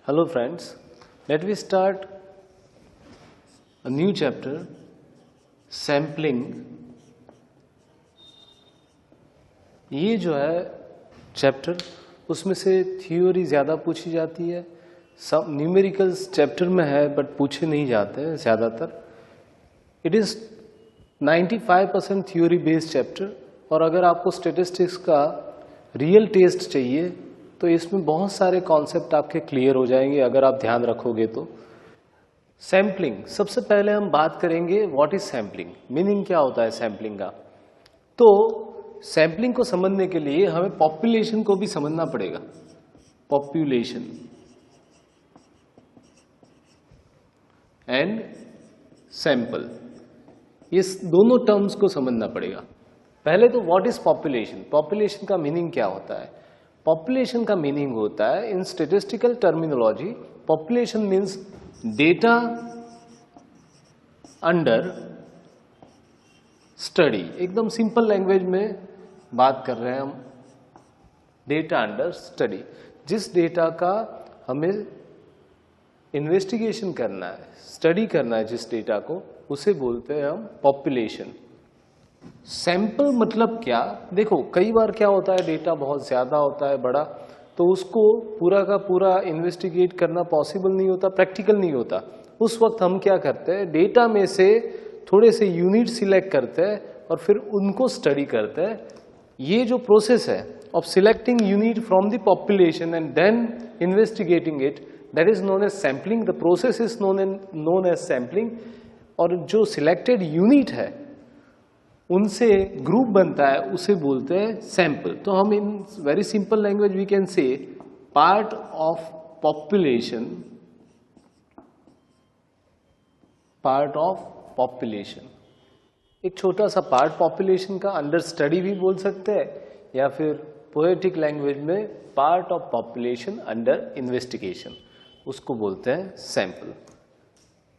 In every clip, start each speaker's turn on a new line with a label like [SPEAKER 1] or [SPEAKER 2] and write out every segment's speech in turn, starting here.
[SPEAKER 1] Hello friends, let me start a new chapter, sampling. ये जो है चैप्टर उसमें से थ्योरी ज़्यादा पूछी जाती है, सब न्यूमेरिकल्स चैप्टर में है बट पूछे नहीं जाते हैं ज़्यादातर. It is 95% theory based chapter. और अगर आपको स्टेटिस्टिक्स का रियल टेस्ट चाहिए तो इसमें बहुत सारे कॉन्सेप्ट आपके क्लियर हो जाएंगे अगर आप ध्यान रखोगे तो. सैम्पलिंग, सबसे पहले हम बात करेंगे व्हाट इज सैम्पलिंग, मीनिंग क्या होता है सैम्पलिंग का. तो सैम्पलिंग को समझने के लिए हमें पॉपुलेशन को भी समझना पड़ेगा. पॉपुलेशन एंड सैंपल, ये दोनों टर्म्स को समझना पड़ेगा. पहले तो व्हाट इज पॉपुलेशन, पॉपुलेशन का मीनिंग क्या होता है. पॉपुलेशन का मीनिंग होता है in statistical terminology, population means data under study. एकदम सिंपल लैंग्वेज में बात कर रहे हैं हम. डेटा अंडर स्टडी, जिस डेटा का हमें इन्वेस्टिगेशन करना है, स्टडी करना है जिस डेटा को, उसे बोलते हैं हम पॉपुलेशन. सैंपल मतलब क्या, देखो कई बार क्या होता है डेटा बहुत ज्यादा होता है, बड़ा, तो उसको पूरा का पूरा इन्वेस्टिगेट करना पॉसिबल नहीं होता, प्रैक्टिकल नहीं होता. उस वक्त हम क्या करते हैं, डेटा में से थोड़े से यूनिट सिलेक्ट करते हैं और फिर उनको स्टडी करते हैं. ये जो प्रोसेस है of selecting unit from the population and then investigating it, that is known as sampling. The process is known as sampling. और जो सिलेक्टेड यूनिट है उनसे ग्रुप बनता है, उसे बोलते हैं सैंपल. तो हम in very simple language we can say part of population, part of population, एक छोटा सा पार्ट पॉपुलेशन का, अंडर स्टडी भी बोल सकते हैं, या फिर पोएटिक लैंग्वेज में part of population under investigation, उसको बोलते हैं सैंपल.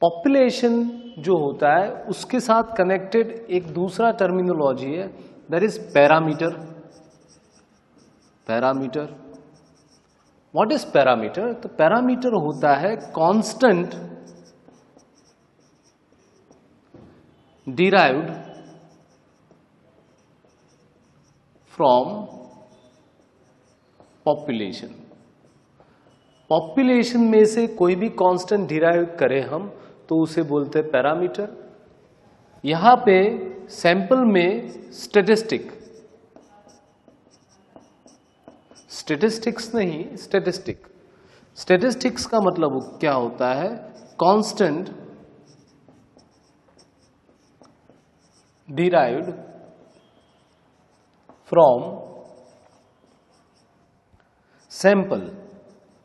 [SPEAKER 1] पॉपुलेशन जो होता है उसके साथ कनेक्टेड एक दूसरा टर्मिनोलॉजी है, that is parameter. Parameter, what is parameter. तो पैरामीटर होता है constant derived from population. Population में से कोई भी कांस्टेंट डिराइव करें हम तो उसे बोलते हैं पैरामीटर. यहां पे सैंपल में स्टैटिस्टिक, स्टैटिस्टिक्स नहीं, स्टैटिस्टिक. स्टैटिस्टिक्स का मतलब क्या होता है, कांस्टेंट डिराइव्ड फ्रॉम सैंपल.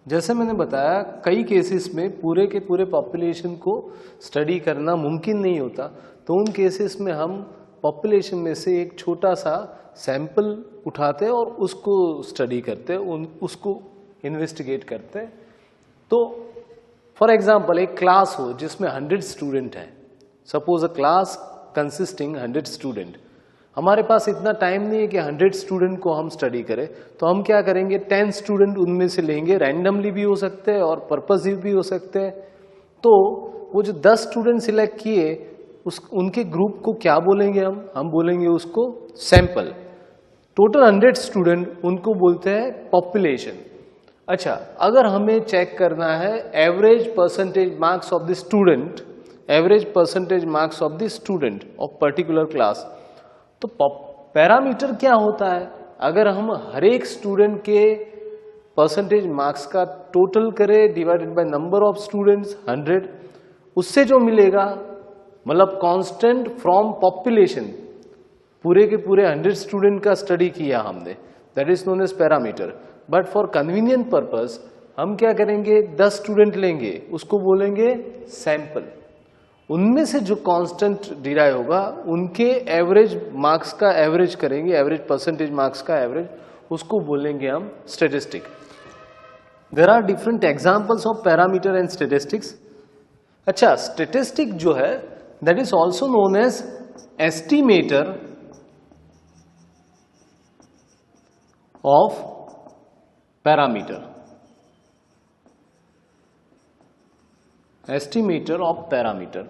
[SPEAKER 1] जैसे मैंने बताया कई केसेस में पूरे के पूरे पॉपुलेशन को स्टडी करना मुमकिन नहीं होता, तो उन केसेस में हम पॉपुलेशन में से एक छोटा सा सैंपल उठाते हैं और उसको स्टडी करते हैं, उसको इन्वेस्टिगेट करते हैं. तो फॉर एग्जांपल एक क्लास हो जिसमें 100 स्टूडेंट हैं, सपोज अ क्लास कंसिस्टिंग 100 स्टूडेंट. हमारे पास इतना टाइम नहीं है कि 100 स्टूडेंट को हम स्टडी करें, तो हम क्या करेंगे, 10 स्टूडेंट उनमें से लेंगे, रैंडमली भी हो सकते हैं और पर्पसिव भी हो सकते हैं. तो वो जो 10 स्टूडेंट सिलेक्ट किए उनके ग्रुप को क्या बोलेंगे हम बोलेंगे उसको सैंपल. टोटल 100 स्टूडेंट, उनको बोलते हैं पॉपुलेशन. अच्छा, अगर हमें चेक करना है average percentage marks of the student, average percentage marks of the student of particular class, तो पैरामीटर क्या होता है, अगर हम हर एक स्टूडेंट के परसेंटेज मार्क्स का टोटल करें divided by number of students 100, उससे जो मिलेगा, मतलब कांस्टेंट फ्रॉम पॉपुलेशन, पूरे के पूरे 100 स्टूडेंट का स्टडी किया हमने, that is known as parameter. But for convenient purpose हम क्या करेंगे, 10 स्टूडेंट लेंगे, उसको बोलेंगे सैंपल. उनमें से जो कांस्टेंट डिराइव होगा उनके एवरेज मार्क्स का एवरेज करेंगे, एवरेज परसेंटेज मार्क्स का एवरेज, उसको बोलेंगे हम statistic. There are different examples of parameter and statistics. अच्छा, स्टैटिस्टिक जो है that is also known as estimator of parameter. Estimator of parameter.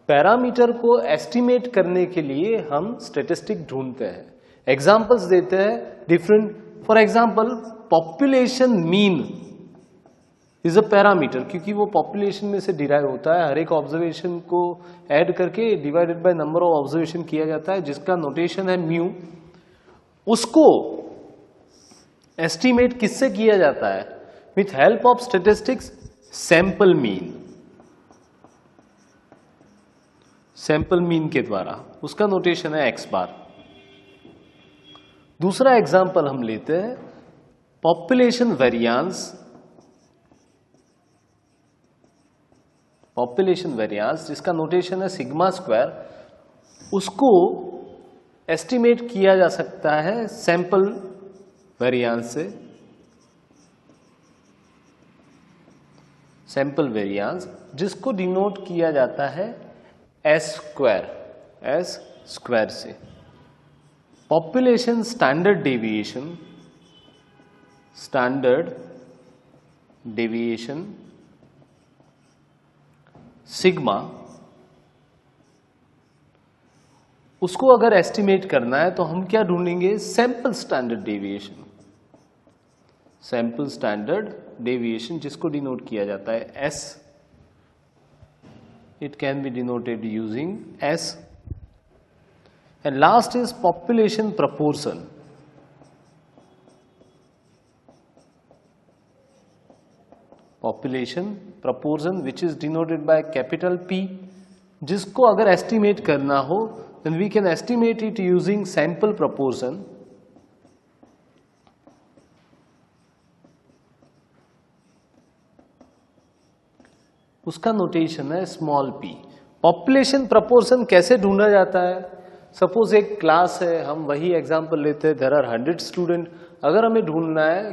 [SPEAKER 1] Parameter को एस्टिमेट करने के लिए हम स्टेटिस्टिक ढूंढते हैं, एग्जांपल्स देते हैं different. For example population mean is a parameter, क्योंकि वो पॉपुलेशन में से डिराइव होता है, हर एक ऑब्जर्वेशन को ऐड करके divided by number of observation किया जाता है, जिसका नोटेशन है म्यू। उसको एस्टिमेट किससे किया जाता है? With help of statistics, sample mean, sample mean के द्वारा। उसका नोटेशन है एक्स बार। दूसरा एग्जांपल हम लेते हैं पॉपुलेशन वेरिएंस। पॉपुलेशन वेरिएंस जिसका नोटेशन है सिग्मा स्क्वायर, उसको एस्टिमेट किया जा सकता है सैंपल वेरिएंस से। सैंपल वेरिएंस जिसको डिनोट किया जाता है एस स्क्वायर से। पॉपुलेशन स्टैंडर्ड डेविएशन सिग्मा, उसको अगर एस्टिमेट करना है तो हम क्या ढूंढेंगे? Sample standard deviation. Sample standard deviation जिसको डिनोट किया जाता है S, it can be denoted using S. And last is population proportion. Population proportion which is denoted by capital P, जिसको अगर estimate करना हो then we can estimate it using sample proportion. उसका notation है small p। Population proportion कैसे ढूंढा जाता है? सपोज एक क्लास है, हम वही एग्जांपल लेते हैं, देयर आर 100 स्टूडेंट। अगर हमें ढूंढना है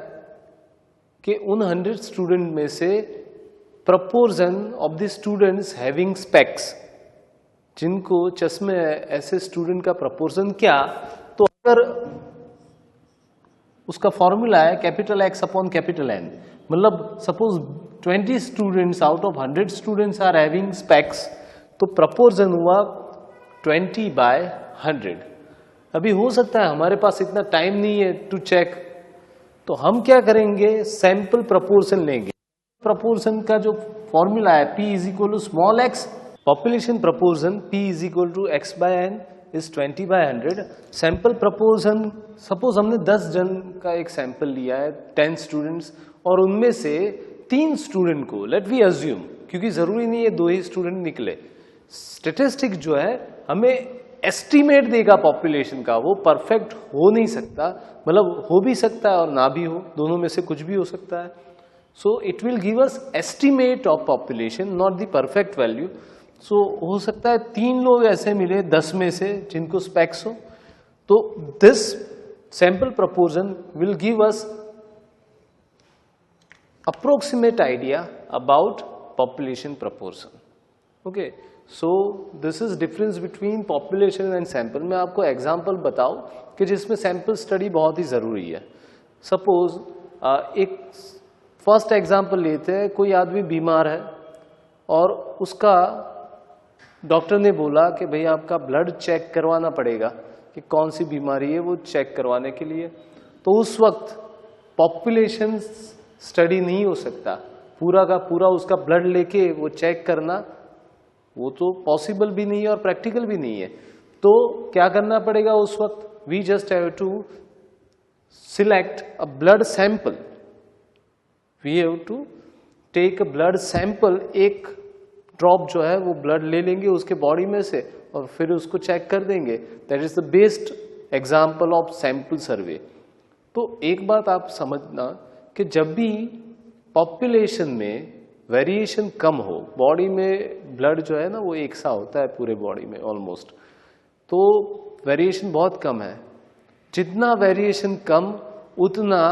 [SPEAKER 1] कि उन 100 स्टूडेंट में से proportion of the students having specs, जिनको चश्मे है, ऐसे स्टूडेंट का प्रपोर्शन क्या, तो अगर उसका फॉर्मूला है capital X upon capital N, मतलब suppose 20 students out of 100 students are having specs, तो प्रपोर्शन हुआ 20/100। अभी हो सकता है हमारे पास इतना टाइम नहीं है टू चेक, तो हम क्या करेंगे? सैंपल प्रपोर्शन लेंगे। प्रपोर्शन का जो फॉर्मूला है P is equal to small x, population proportion P is equal to x/n is 20/100। Sample proportion, suppose हमने 10 जन का एक सैंपल लिया है, 10 स्टूडेंट्स, और उनमें से 3 स्टूडेंट को, लेट वी अज्यूम, क्योंकि जरूरी नहीं है 2 ही स्टूडेंट निकले, स्टेटिस्टिक जो है हमें एस्टिमेट देगा पॉपुलेशन का, वो परफेक्ट हो नहीं सकता, मतलब हो भी सकता है और ना भी हो, दोनों में से कुछ भी हो सकता है। So it will give us estimate of population, not the perfect value. So हो सकता है 3 लोग ऐसे मिले 10 में से जिनको स्पेक्स हो, तो this sample proportion will give us approximate idea about population proportion. Okay, so this is difference between population and sample. मैं आपको एग्जांपल बताऊं कि जिसमें सैंपल स्टडी बहुत ही जरूरी है। सपोज एक फर्स्ट एग्जांपल लेते हैं, कोई आदमी बीमार है और उसका डॉक्टर ने बोला कि भाई आपका ब्लड चेक करवाना पड़ेगा कि कौन सी बीमारी है, वो चेक करवाने के लिए। तो उस वक्त पॉपुलेशन स्टडी नहीं हो सकता, पूरा का पूरा उसका ब्लड लेके वो चेक करना, वो तो पॉसिबल भी नहीं है और प्रैक्टिकल भी नहीं है। तो क्या करना पड़ेगा उस वक्त? We just have to select a blood sample, we have to take a blood sample, एक ड्रॉप जो है वो ब्लड ले लेंगे उसके बॉडी में से और फिर उसको चेक कर देंगे। That is the best example of sample survey. तो एक बात आप समझना कि जब भी पॉपुलेशन में वेरिएशन कम हो, बॉडी में ब्लड जो है ना वो एक सा होता है पूरे बॉडी में ऑलमोस्ट, तो वेरिएशन बहुत कम है। जितना वेरिएशन कम उतना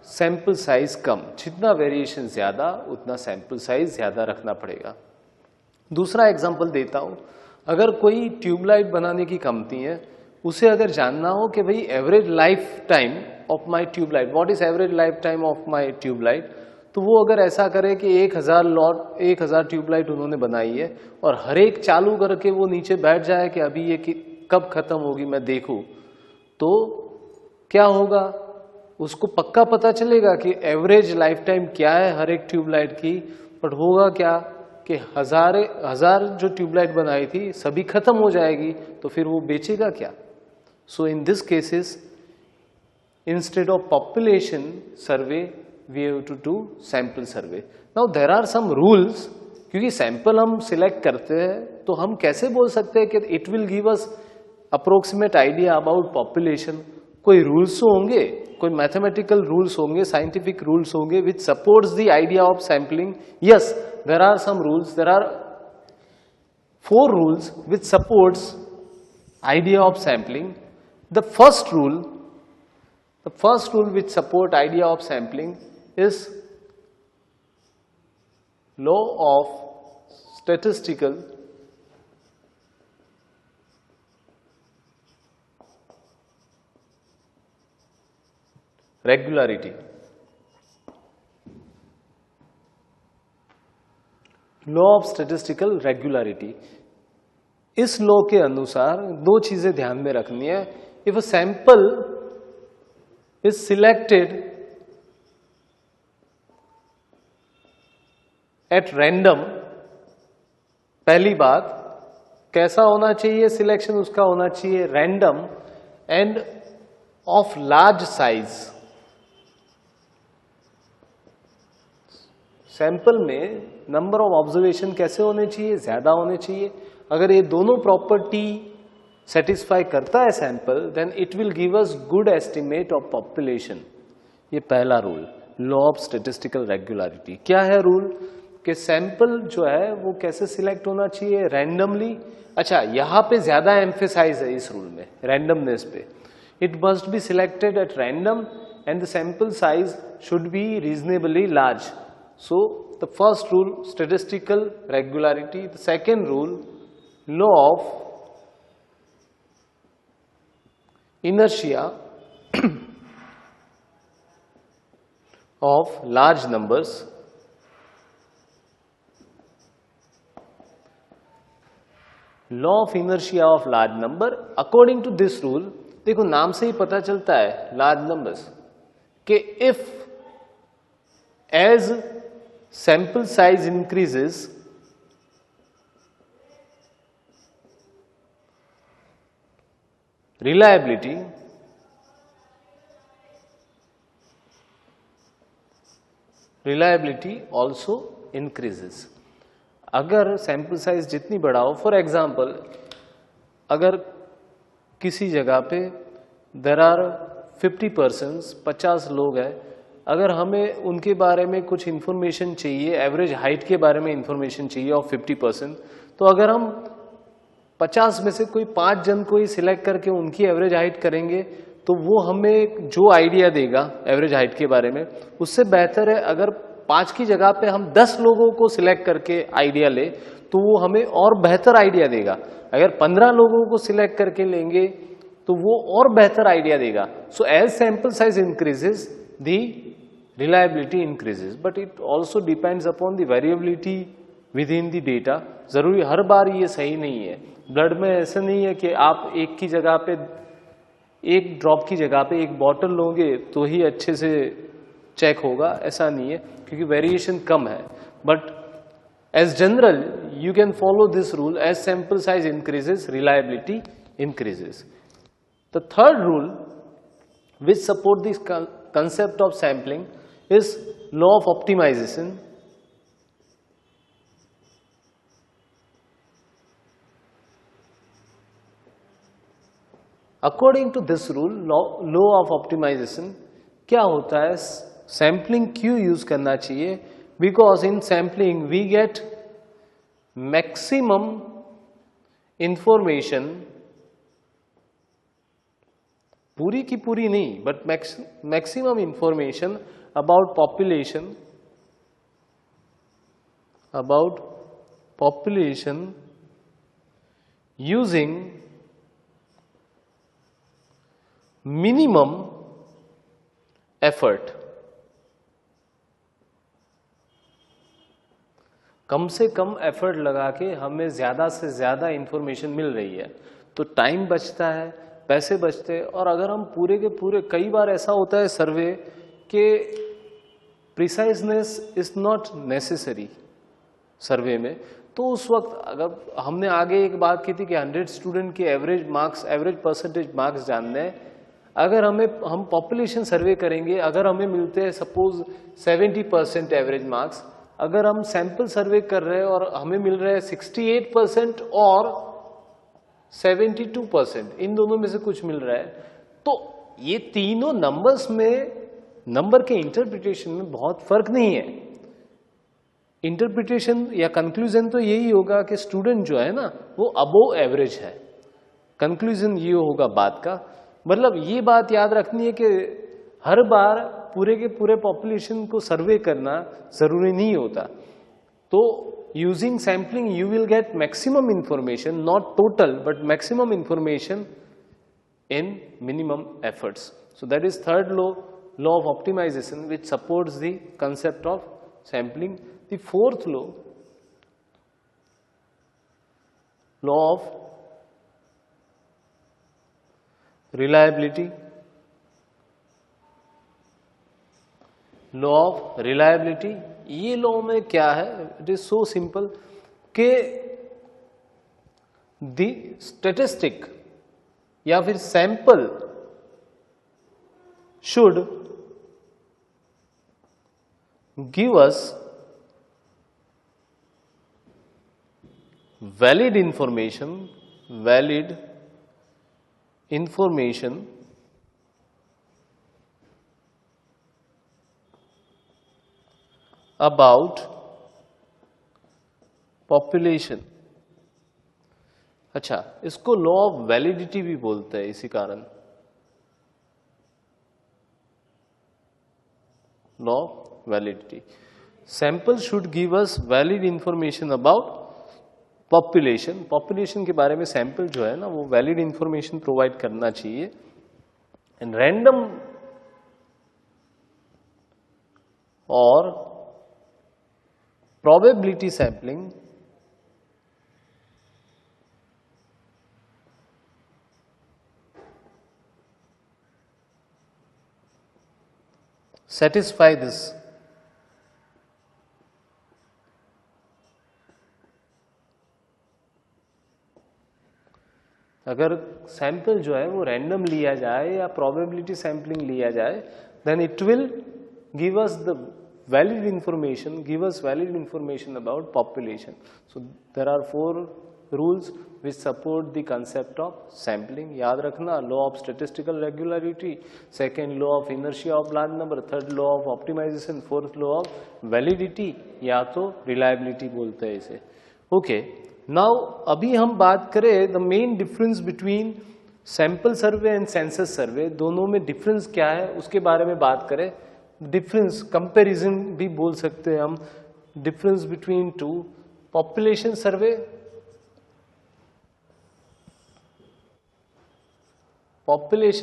[SPEAKER 1] सैंपल साइज कम, जितना वेरिएशन ज्यादा उतना सैंपल साइज ज्यादा रखना पड़ेगा। दूसरा एग्जांपल देता हूं, अगर कोई ट्यूबलाइट बनाने की कंपनी है, उसे अगर जानना हो कि भाई average life time of my tubelight, what is average life time of my tubelight, तो वो अगर ऐसा करे कि 1000 ट्यूबलाइट उन्होंने बनाई है और हर एक चालू करके वो नीचे बैठ जाए कि अभी ये कब खत्म होगी मैं देखूं, तो क्या होगा? उसको पक्का पता चलेगा कि एवरेज लाइफ टाइम क्या है हर एक ट्यूबलाइट की, बट होगा क्या कि हजार जो ट्यूबलाइट बनाई थी सभी खत्म हो जाएगी, तो फिर वो बेचेगा क्या? So in this cases instead of population survey we have to do sample survey. Now there are some rules, क्योंकि सैंपल हम सिलेक्ट करते हैं तो हम कैसे बोल सकते हैं कि it will give us approximate idea about population? कोई रूल्स होंगे, कोई मैथमेटिकल रूल्स होंगे, साइंटिफिक रूल्स होंगे which supports the idea of sampling. Yes, there are some rules, there are 4 rules which supports idea of sampling. The first rule which support idea of sampling is law of statistical regularity. Law of statistical regularity. इस law के अनुसार 2 चीजें ध्यान में रखनी है. If a sample is selected at random, पहली बात कैसा होना चाहिए सिलेक्शन? उसका होना चाहिए random end of large size. Sample में नंबर ऑफ ऑब्जर्वेशन कैसे होने चाहिए? ज्यादा होने चाहिए. अगर ये दोनों प्रॉपर्टी सेटिस्फाई करता है sample, then it will give us good estimate of population. ये पहला rule, law of statistical regularity. क्या है रूल? कि सैंपल जो है वो कैसे सिलेक्ट होना चाहिए? रैंडमली. अच्छा, यहां पे ज्यादा एम्फेसाइज है इस रूल में रैंडमनेस पे. It must be selected at random and the sample size should be reasonably large. So the first rule statistical regularity. The second rule law of inertia of large numbers. Law of inertia of large number. According to this rule, देखो नाम से ही पता चलता है large numbers कि if as sample size increases, reliability also increases. अगर sample size जितनी बड़ा हो, फॉर एग्जाम्पल अगर किसी जगह पे देर आर 50 पर्सन्स, 50 लोग हैं, अगर हमें उनके बारे में कुछ इंफॉर्मेशन चाहिए, एवरेज हाइट के बारे में इंफॉर्मेशन चाहिए ऑफ 50%, तो अगर हम 50 में से कोई 5 जन को ही सिलेक्ट करके उनकी एवरेज हाइट करेंगे तो वो हमें जो आइडिया देगा एवरेज हाइट के बारे में, उससे बेहतर है अगर 5 की जगह पे हम 10 लोगों को सिलेक्ट करके आइडिया ले तो वो हमें और बेहतर आइडिया देगा. अगर 15 लोगों को सिलेक्ट करके लेंगे तो वो और बेहतर आइडिया देगा. So as sample size increases the reliability increases, but it also depends upon the variability within the data. जरूरी हर बार ये सही नहीं है. ब्लड में ऐसा नहीं है कि आप एक की जगह पे, एक ड्रॉप की जगह पे एक बॉटल लोगे तो ही अच्छे से चेक होगा, ऐसा नहीं है, क्योंकि वेरिएशन कम है. But as general you can follow this rule. As sample size increases reliability increases. The third rule which support this concept of sampling is law of optimization. According to this rule, law of optimization, क्या होता है? Sampling क्यों use करना चाहिए? Because in sampling we get maximum information, पूरी की पूरी नहीं but maximum information about population using minimum effort. कम से कम एफर्ट लगा के हमें ज़्यादा से ज़्यादा इंफॉर्मेशन मिल रही है, तो टाइम बचता है, पैसे बचते हैं। और अगर हम पूरे के पूरे, कई बार ऐसा होता है सर्वे के प्रिसाइजनेस इज नॉट नेसेसरी सर्वे में, तो उस वक्त अगर हमने आगे एक बात की थी कि 100 स्टूडेंट के average marks, average percentage marks जानने हैं, अगर हम पॉपुलेशन सर्वे करेंगे, अगर हमें मिलते हैं सपोज 70% एवरेज मार्क्स, अगर हम सैंपल सर्वे कर रहे हैं और हमें मिल रहे हैं 68% और 72%, इन दोनों में से कुछ मिल रहा है, तो ये तीनों नंबर्स में, नंबर के इंटरप्रिटेशन में बहुत फर्क नहीं है। इंटरप्रिटेशन या कंक्लूजन तो यही होगा कि स्टूडेंट जो है ना वो अबोव एवरेज है, कंक्लूजन ये होगा बात का। मतलब ये बात याद रखनी है कि हर बार पूरे के पूरे पॉपुलेशन को सर्वे करना जरूरी नहीं होता। तो using sampling you will get maximum information, not total but maximum information in minimum efforts. So that is third law of optimization, which supports the concept of sampling. The fourth law of reliability. Law of reliability, ये law में क्या है? It is so simple कि the statistic या फिर sample should give us valid information about population. अच्छा, इसको law of validity भी बोलते हैं इसी कारण, law of validity. Sample should give us valid information about population. Population के बारे में सैंपल जो है ना वो वैलिड इंफॉर्मेशन प्रोवाइड करना चाहिए। एंड रैंडम और probability sampling satisfy this। अगर सैंपल जो है वो रैंडम लिया जाए या प्रोबेबिलिटी सैम्पलिंग लिया जाए, then it will give us the valid information, give us valid information about population. So there are 4 rules which support the concept of sampling. याद रखना, law of statistical regularity, second law of inertia of large number, third law of optimization, fourth law of validity या तो reliability बोलते हैं इसे। Okay, now अभी हम बात करें the main difference between sample survey and census survey, दोनों में difference क्या है उसके बारे में बात करें। डिफरेंस, कंपैरिजन भी बोल सकते हैं हम, difference between two population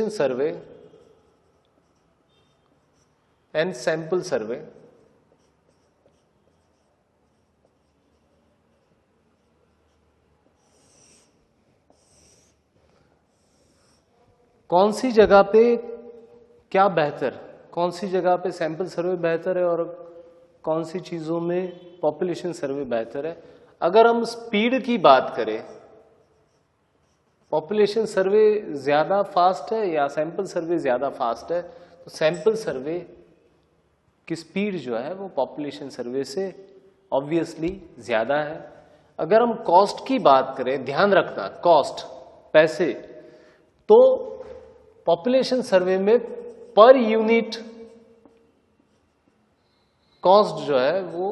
[SPEAKER 1] survey, and sample survey. कौन सी जगह पे क्या बेहतर, कौन सी जगह पे सैंपल सर्वे बेहतर है और कौन सी चीजों में पॉपुलेशन सर्वे बेहतर है। अगर हम स्पीड की बात करें, पॉपुलेशन सर्वे ज्यादा फास्ट है या सैंपल सर्वे ज्यादा फास्ट है, तो सैंपल सर्वे की स्पीड जो है वो पॉपुलेशन सर्वे से ऑब्वियसली ज्यादा है। अगर हम कॉस्ट की बात करें, ध्यान रखना कॉस्ट, पैसे, तो पॉपुलेशन सर्वे में पर यूनिट कॉस्ट जो है वो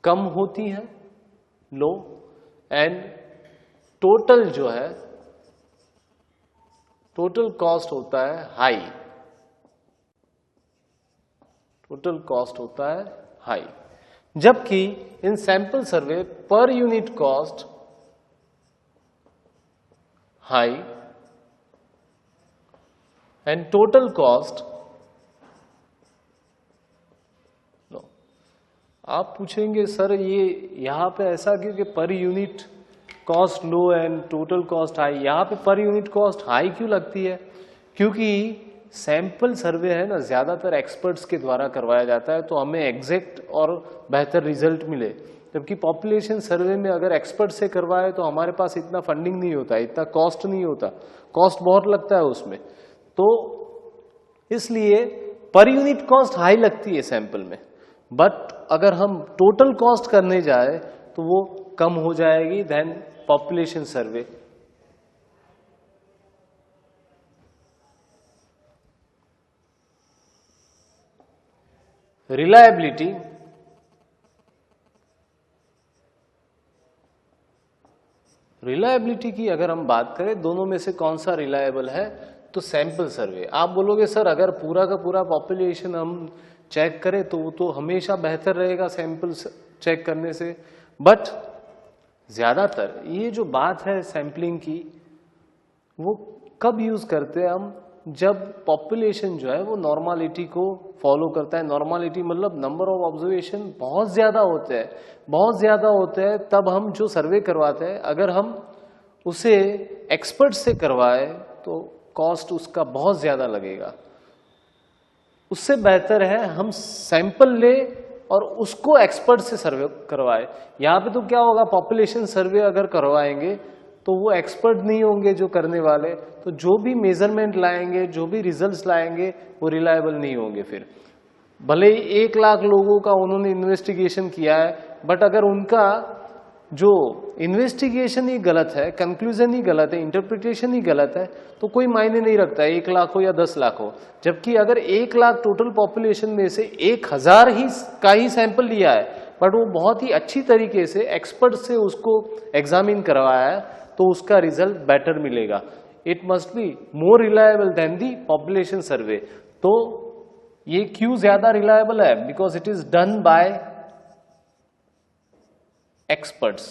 [SPEAKER 1] कम होती है, लो, एंड टोटल जो है, टोटल कॉस्ट होता है हाई, टोटल कॉस्ट होता है हाई। जबकि इन sample survey per unit cost high and total cost low. आप पूछेंगे सर ये यहाँ पे ऐसा क्यों कि per unit cost low and total cost high, यहाँ पे पर यूनिट कॉस्ट हाई क्यों लगती है? क्योंकि सैंपल सर्वे है ना ज्यादातर एक्सपर्ट्स के द्वारा करवाया जाता है, तो हमें एग्जैक्ट और बेहतर रिजल्ट मिले। जबकि पॉपुलेशन सर्वे में अगर एक्सपर्ट से करवाए तो हमारे पास इतना फंडिंग नहीं होता, इतना कॉस्ट नहीं होता, कॉस्ट बहुत लगता है उसमें, तो इसलिए पर यूनिट कॉस्ट हाई लगती है सैंपल में। बट अगर हम टोटल कॉस्ट करने जाए तो वो कम हो जाएगी देन पॉपुलेशन सर्वे। रिलायबिलिटी, रिलायबिलिटी की अगर हम बात करें दोनों में से कौन सा रिलायबल है, तो सैंपल सर्वे। आप बोलोगे सर अगर पूरा का पूरा पॉपुलेशन हम चेक करें तो वो तो हमेशा बेहतर रहेगा सैंपल चेक करने से, बट ज्यादातर ये जो बात है सैंपलिंग की वो कब यूज करते हैं हम, जब पॉपुलेशन जो है वो नॉर्मालिटी को फॉलो करता है। नॉर्मालिटी मतलब नंबर ऑफ ऑब्जर्वेशन बहुत ज्यादा होते हैं, बहुत ज्यादा होते हैं, तब हम जो सर्वे करवाते हैं अगर हम उसे एक्सपर्ट से करवाए तो कॉस्ट उसका बहुत ज्यादा लगेगा। उससे बेहतर है हम सैंपल ले और उसको एक्सपर्ट से सर्वे करवाए। यहाँ पे तो क्या होगा, पॉपुलेशन सर्वे अगर करवाएंगे तो वो एक्सपर्ट नहीं होंगे जो करने वाले, तो जो भी मेजरमेंट लाएंगे, जो भी रिजल्ट्स लाएंगे वो रिलायबल नहीं होंगे। फिर भले ही 1 लाख लोगों का उन्होंने इन्वेस्टिगेशन किया है, बट अगर उनका जो इन्वेस्टिगेशन ही गलत है, कंक्लूजन ही गलत है, इंटरप्रिटेशन ही गलत है, तो कोई मायने नहीं रखता 1 लाख हो या 10 लाख हो। जबकि अगर 1 लाख टोटल पॉपुलेशन में से 1000 ही का ही सैंपल लिया है, बट वो बहुत ही अच्छी तरीके से एक्सपर्ट से उसको एग्जामिन करवाया है, तो उसका रिजल्ट बेटर मिलेगा। It must be more reliable than the population survey. तो ये क्यों ज्यादा रिलायबल है, because it is done by experts,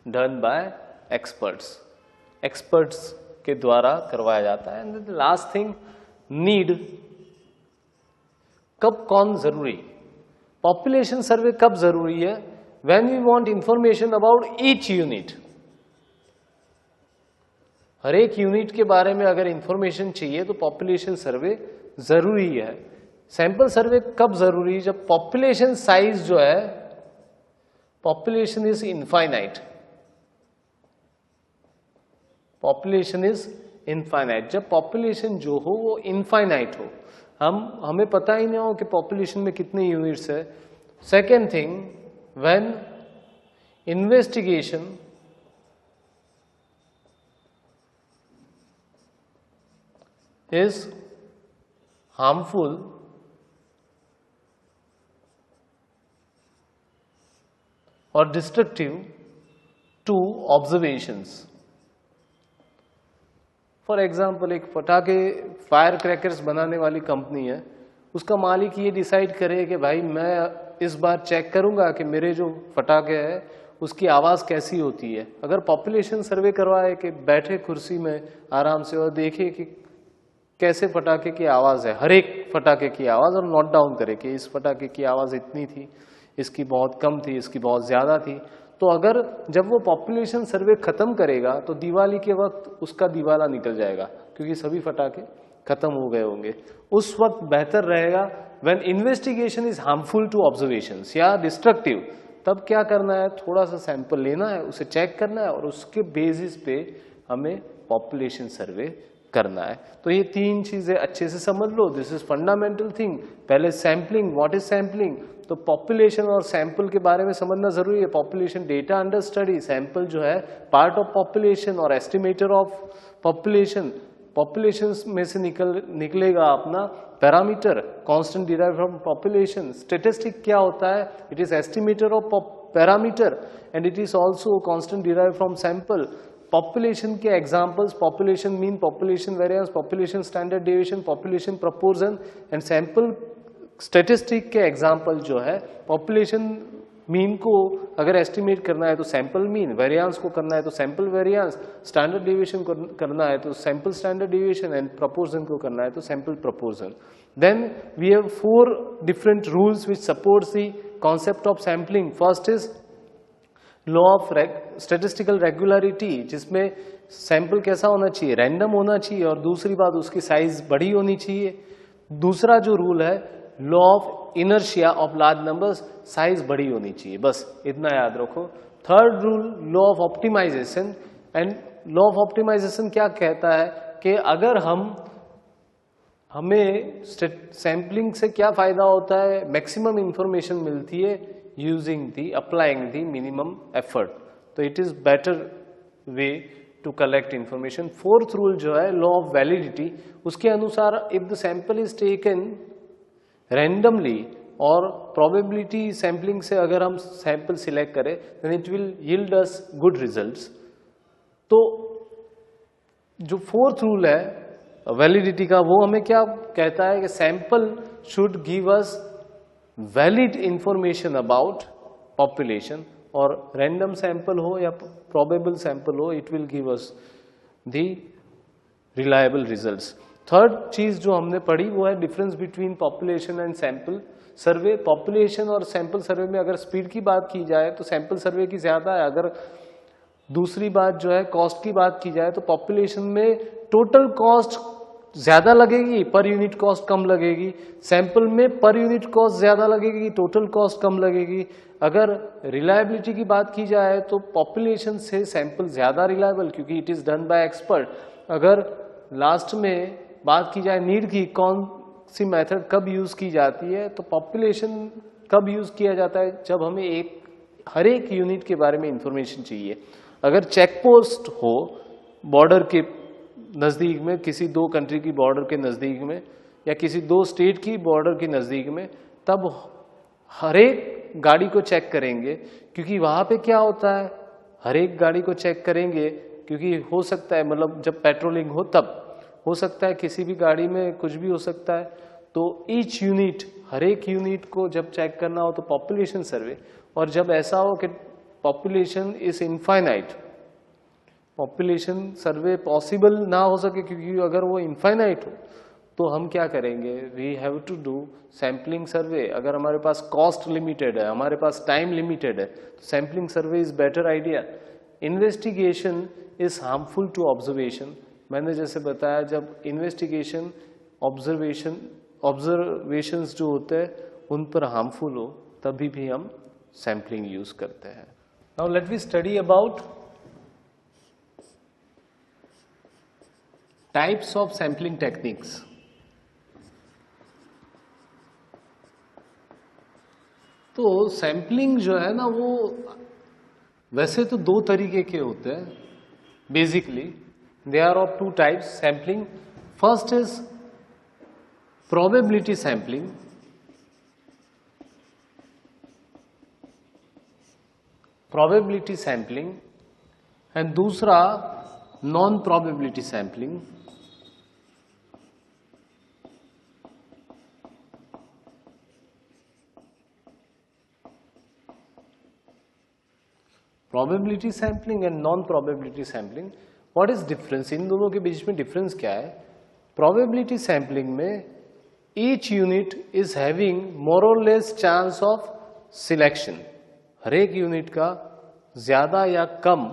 [SPEAKER 1] done by experts, experts के द्वारा करवाया जाता है। एंड लास्ट थिंग, नीड, कब कौन जरूरी, पॉपुलेशन सर्वे कब जरूरी है, when we want information about each unit। हर एक यूनिट के बारे में अगर इंफॉर्मेशन चाहिए तो पॉपुलेशन सर्वे जरूरी है। सैंपल सर्वे कब जरूरी है, जब पॉपुलेशन साइज जो है, population is infinite, population is infinite. जब पॉपुलेशन जो हो वो इनफाइनाइट हो, हमें पता ही नहीं हो कि पॉपुलेशन में कितने यूनिट्स है। Second thing, when investigation is harmful or destructive to observations। For example एक पटाखे फायर क्रैकर्स बनाने वाली कंपनी है, उसका मालिक ये डिसाइड करे कि भाई मैं इस बार चेक करूंगा कि मेरे जो फटाके है उसकी आवाज़ कैसी होती है। अगर पॉपुलेशन सर्वे करवाए कि बैठे कुर्सी में आराम से और देखे कि कैसे फटाके की आवाज़ है, हर एक फटाके की आवाज़, और नोट डाउन करे कि इस फटाके की आवाज़ इतनी थी, इसकी बहुत कम थी, इसकी बहुत ज़्यादा थी। तो अगर जब वो पॉपुलेशन सर्वे ख़त्म करेगा तो दिवाली के वक्त उसका दिवाला निकल जाएगा, क्योंकि सभी फटाके खत्म हो गए होंगे। उस वक्त बेहतर रहेगा when investigation is harmful to observations या डिस्ट्रक्टिव, तब क्या करना है, थोड़ा सा सैंपल लेना है, उसे चेक करना है और उसके बेसिस पे हमें पॉपुलेशन सर्वे करना है। तो ये 3 चीजें अच्छे से समझ लो, दिस इज फंडामेंटल थिंग। पहले सैंपलिंग, व्हाट इज सैंपलिंग, तो पॉपुलेशन और सैंपल के बारे में समझना जरूरी है। Population data under study, sample जो है पार्ट ऑफ पॉपुलेशन और एस्टिमेटर ऑफ पॉपुलेशन। पॉपुलेशन में से निकलेगा अपना parameter, constant derive from population. Statistic क्या होता है, it is estimator of parameter and it is also constant derive from sample. Population के examples, population mean, population variance, population standard deviation, population proportion and sample statistic के example जो है, population mean को अगर estimate करना है तो sample mean, variance को करना है तो सैंपल वेरिएंस, स्टैंडर्ड डेविएशन को करना है तो sample standard deviation and proportion को करना है तो sample proportion. Then we have 4 different rules which supports the concept of sampling. First is law of statistical regularity, जिसमें सैंपल कैसा होना चाहिए, रैंडम होना चाहिए, और दूसरी बात उसकी साइज बड़ी होनी चाहिए. दूसरा जो रूल है law of inertia of large numbers, size बड़ी होनी चाहिए, बस इतना याद रखो. Third rule law of optimization. And law of optimization क्या कहता है कि अगर हमें सैम्पलिंग से क्या फायदा होता है, मैक्सिमम इंफॉर्मेशन मिलती है अप्लाइंग दी मिनिमम एफर्ट, तो it is better way to collect information. Fourth rule जो है लॉ ऑफ वैलिडिटी, उसके अनुसार if the sample is taken randomly और प्रोबेबिलिटी सैंपलिंग से अगर हम सैंपल सिलेक्ट करें then it will yield us good results. तो जो फोर्थ रूल है वैलिडिटी का, वो हमें क्या कहता है कि sample should give us valid information about population, और रैंडम सैंपल हो या प्रोबेबल सैंपल हो it will give us the reliable results. Third चीज जो हमने पढ़ी वो है difference between population and sample survey. Population और सैंपल सर्वे में अगर स्पीड की बात की जाए तो सैंपल सर्वे की ज्यादा है. अगर दूसरी बात जो है कॉस्ट की बात की जाए तो पॉपुलेशन में टोटल कॉस्ट ज्यादा लगेगी, पर यूनिट कॉस्ट कम लगेगी. सैंपल में पर यूनिट कॉस्ट ज्यादा लगेगी, टोटल कॉस्ट कम लगेगी. अगर रिलायबिलिटी की बात की जाए तो पॉपुलेशन से सैंपल ज्यादा रिलायबल, क्योंकि it is done bye expert. अगर लास्ट में बात की जाए नीड की, कौन सी मेथड कब यूज की जाती है, तो पॉपुलेशन कब यूज किया जाता है, जब हमें हर एक यूनिट के बारे में इंफॉर्मेशन चाहिए. अगर चेक पोस्ट हो बॉर्डर के नजदीक में, किसी 2 कंट्री की बॉर्डर के नजदीक में, या किसी 2 स्टेट की बॉर्डर के नजदीक में, तब हर एक गाड़ी को चेक करेंगे, क्योंकि वहां पे क्या होता है, हर एक गाड़ी को चेक करेंगे, क्योंकि हो सकता है मतलब जब पेट्रोलिंग हो तब हो सकता है किसी भी गाड़ी में कुछ भी हो सकता है. तो ईच यूनिट, हर एक यूनिट को जब चेक करना हो तो पॉपुलेशन सर्वे. और जब ऐसा हो कि population is infinite, population survey possible ना हो सके, क्योंकि अगर वो इनफाइनाइट हो तो हम क्या करेंगे, we have to do sampling survey. अगर हमारे पास कॉस्ट लिमिटेड है, हमारे पास टाइम लिमिटेड है, तो sampling survey is better idea. Investigation is harmful to observation. मैंने जैसे बताया जब इन्वेस्टिगेशन ऑब्जर्वेशंस जो होते हैं उन पर हार्मफुल हो तभी भी हम सैम्पलिंग यूज करते हैं. Now let we study about types of sampling techniques. तो सैम्पलिंग जो है ना वो वैसे तो 2 तरीके के होते हैं basically. They are of 2 types sampling. First is probability sampling. Probability sampling. And दूसरा non-probability sampling. Probability sampling and non-probability sampling. What is difference? इन दोनों के बीच में डिफरेंस क्या है? Probability sampling में each unit is having more or less chance of selection. हर एक unit का ज्यादा या कम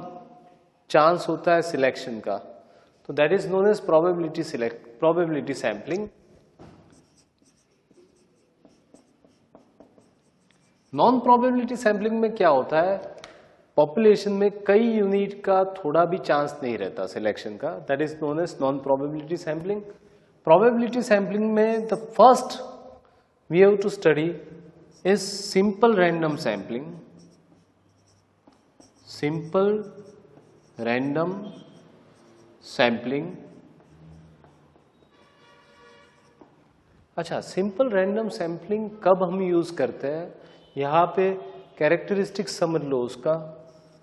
[SPEAKER 1] चांस होता है सिलेक्शन का, तो that is known as probability sampling. Non probability sampling में क्या होता है, पॉपुलेशन में कई यूनिट का थोड़ा भी चांस नहीं रहता सिलेक्शन का, that is known as non probability sampling. probability sampling में the first we have to study is simple random sampling. Simple random sampling. अच्छा, सिंपल रैंडम सैम्पलिंग कब हम यूज करते हैं, यहाँ पे कैरेक्टरिस्टिक्स समझ लो उसका.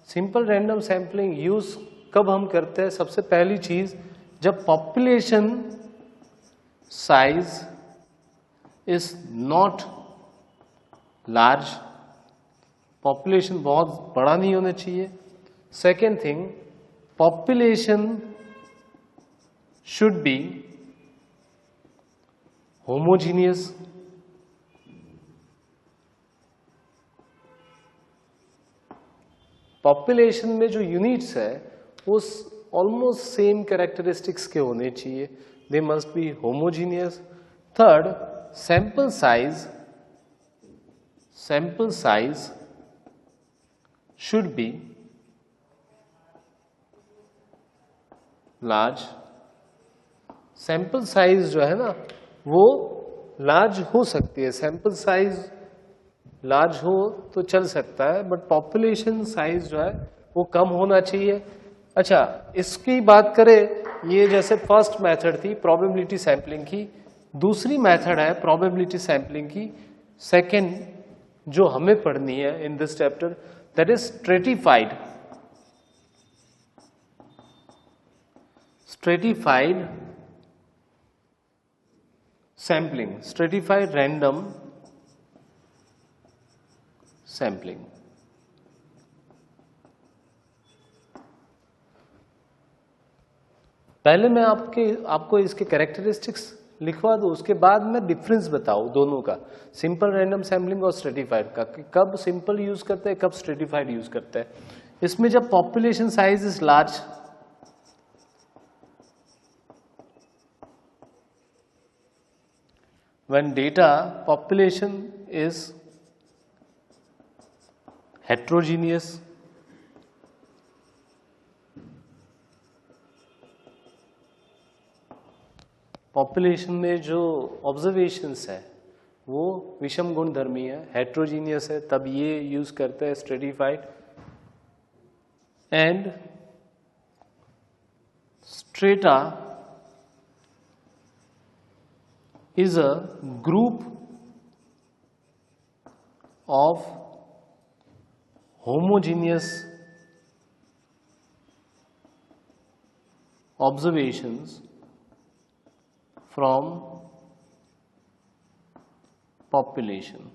[SPEAKER 1] सिंपल रैंडम सैम्पलिंग यूज कब हम करते हैं, सबसे पहली चीज जब population size is not large, population बहुत बड़ा नहीं होना चाहिए. Second thing, population should be homogeneous, population में जो यूनिट्स है वो ऑलमोस्ट सेम कैरेक्टरिस्टिक्स के होने चाहिए, they must be homogeneous. Third, sample size should be large. Sample size जो है ना वो लार्ज हो सकती है, सैंपल साइज लार्ज हो तो चल सकता है, बट पॉपुलेशन साइज जो है वो कम होना चाहिए। अच्छा, इसकी बात करें, ये जैसे फर्स्ट मेथड थी प्रोबेबिलिटी सैंपलिंग की, दूसरी मेथड है प्रोबेबिलिटी सैंपलिंग की, सेकंड जो हमें पढ़नी है in this chapter, that is stratified sampling, stratified random sampling. पहले मैं आपको इसके कैरेक्टरिस्टिक्स लिखवा दूं, उसके बाद मैं डिफरेंस बताऊं दोनों का, सिंपल रैंडम सैंपलिंग और स्ट्रेटिफाइड का, कि कब सिंपल यूज करते हैं कब स्ट्रेटिफाइड यूज करते हैं। इसमें जब population size is large, when data population is heterogeneous, population में जो ऑब्जर्वेशंस है वो विषम गुणधर्मी है, हेट्रोजीनियस है, तब ये यूज करते हैं stratified. And strata is a group of homogeneous observations from population।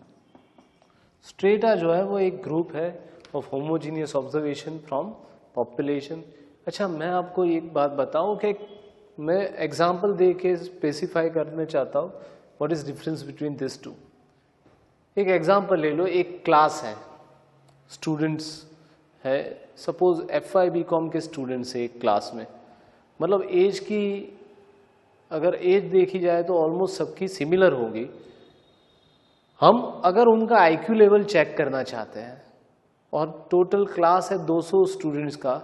[SPEAKER 1] Strata जो है वो एक ग्रुप है of homogeneous observation from population. अच्छा, मैं आपको एक बात बताऊं कि मैं एग्जाम्पल दे के स्पेसिफाई करना चाहता हूँ what is difference between this two. एक एग्जाम्पल ले लो, एक क्लास है, स्टूडेंट्स है, सपोज FY BCom के स्टूडेंट्स है एक क्लास में, मतलब एज की अगर एज देखी जाए तो ऑलमोस्ट सबकी सिमिलर होगी। हम अगर उनका IQ लेवल चेक करना चाहते हैं और टोटल क्लास है 200 स्टूडेंट्स का,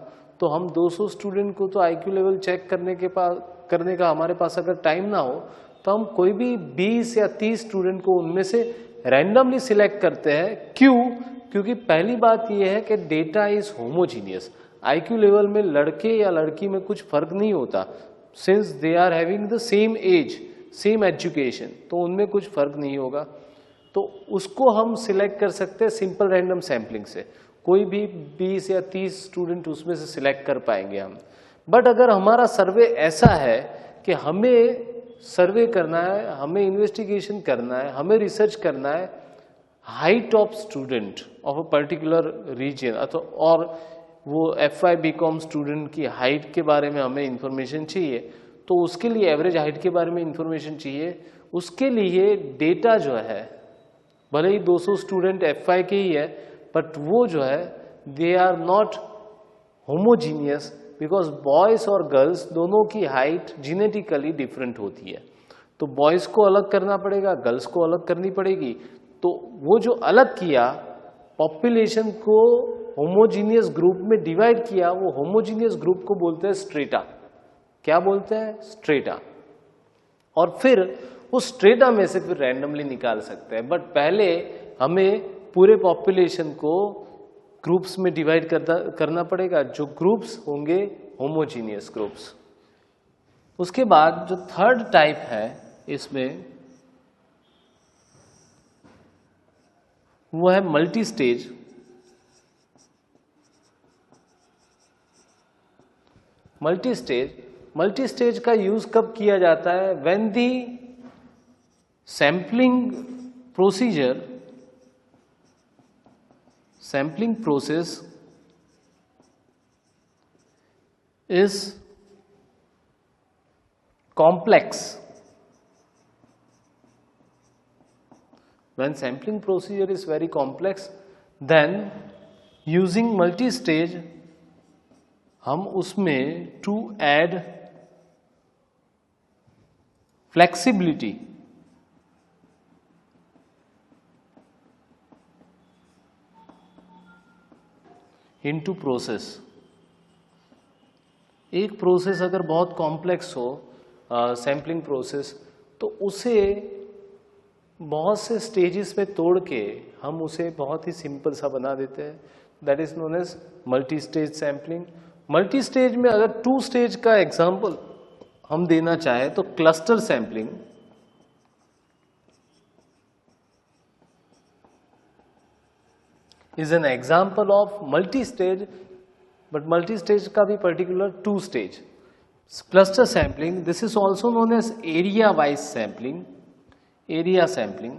[SPEAKER 1] तो हम 200 स्टूडेंट को तो IQ लेवल चेक करने का हमारे पास अगर टाइम ना हो तो हम कोई भी 20 या 30 स्टूडेंट को उनमें से रैंडमली सिलेक्ट करते हैं। क्यों? क्योंकि पहली बात यह है कि data is homogeneous, IQ level में लड़के या लड़की में कुछ फर्क नहीं होता, since they are having the same age same education, तो उनमें कुछ फर्क नहीं होगा, तो उसको हम सिलेक्ट कर सकते हैं सिंपल रैंडम सैंपलिंग से, कोई भी 20 या 30 स्टूडेंट उसमें से सिलेक्ट कर पाएंगे हम। बट अगर हमारा सर्वे ऐसा है कि हमें सर्वे करना है, हमें इन्वेस्टिगेशन करना है, हमें रिसर्च करना है height of student of a particular region, और वो FY BCom स्टूडेंट की हाइट के बारे में हमें इंफॉर्मेशन चाहिए, तो उसके लिए एवरेज हाइट के बारे में इंफॉर्मेशन चाहिए, उसके लिए डेटा जो है भले ही 200 स्टूडेंट FY के ही है, बट वो जो है they are not homogeneous, because boys और गर्ल्स दोनों की हाइट जेनेटिकली डिफरेंट होती है, तो बॉयज को अलग करना पड़ेगा, गर्ल्स को अलग करनी पड़ेगी। तो वो जो अलग किया, पॉपुलेशन को होमोजीनियस ग्रुप में डिवाइड किया, वो होमोजीनियस ग्रुप को बोलते हैं स्ट्रेटा। क्या बोलते हैं? स्ट्रेटा। और फिर उस स्ट्रेटा में से फिर रैंडमली निकाल सकते हैं, बट पहले हमें पूरे पॉपुलेशन को ग्रुप्स में डिवाइड करना पड़ेगा, जो ग्रुप्स होंगे होमोजीनियस ग्रुप्स। उसके बाद जो थर्ड टाइप है इसमें, वो है मल्टी स्टेज। मल्टी स्टेज का यूज कब किया जाता है? When the sampling process is complex When sampling procedure is very complex, then using multi-stage हम उसमें to add flexibility into process. एक प्रोसेस अगर बहुत कॉम्प्लेक्स हो सैम्पलिंग प्रोसेस, तो उसे बहुत से स्टेजेस में तोड़ के हम उसे बहुत ही सिंपल सा बना देते हैं. That is known as multi stage sampling. Multi stage में अगर 2 स्टेज का एग्जांपल हम देना चाहें तो cluster sampling is an example of multi-stage, but multi-stage का भी particular 2 stage. Cluster sampling, this is also known as area-wise sampling, area sampling.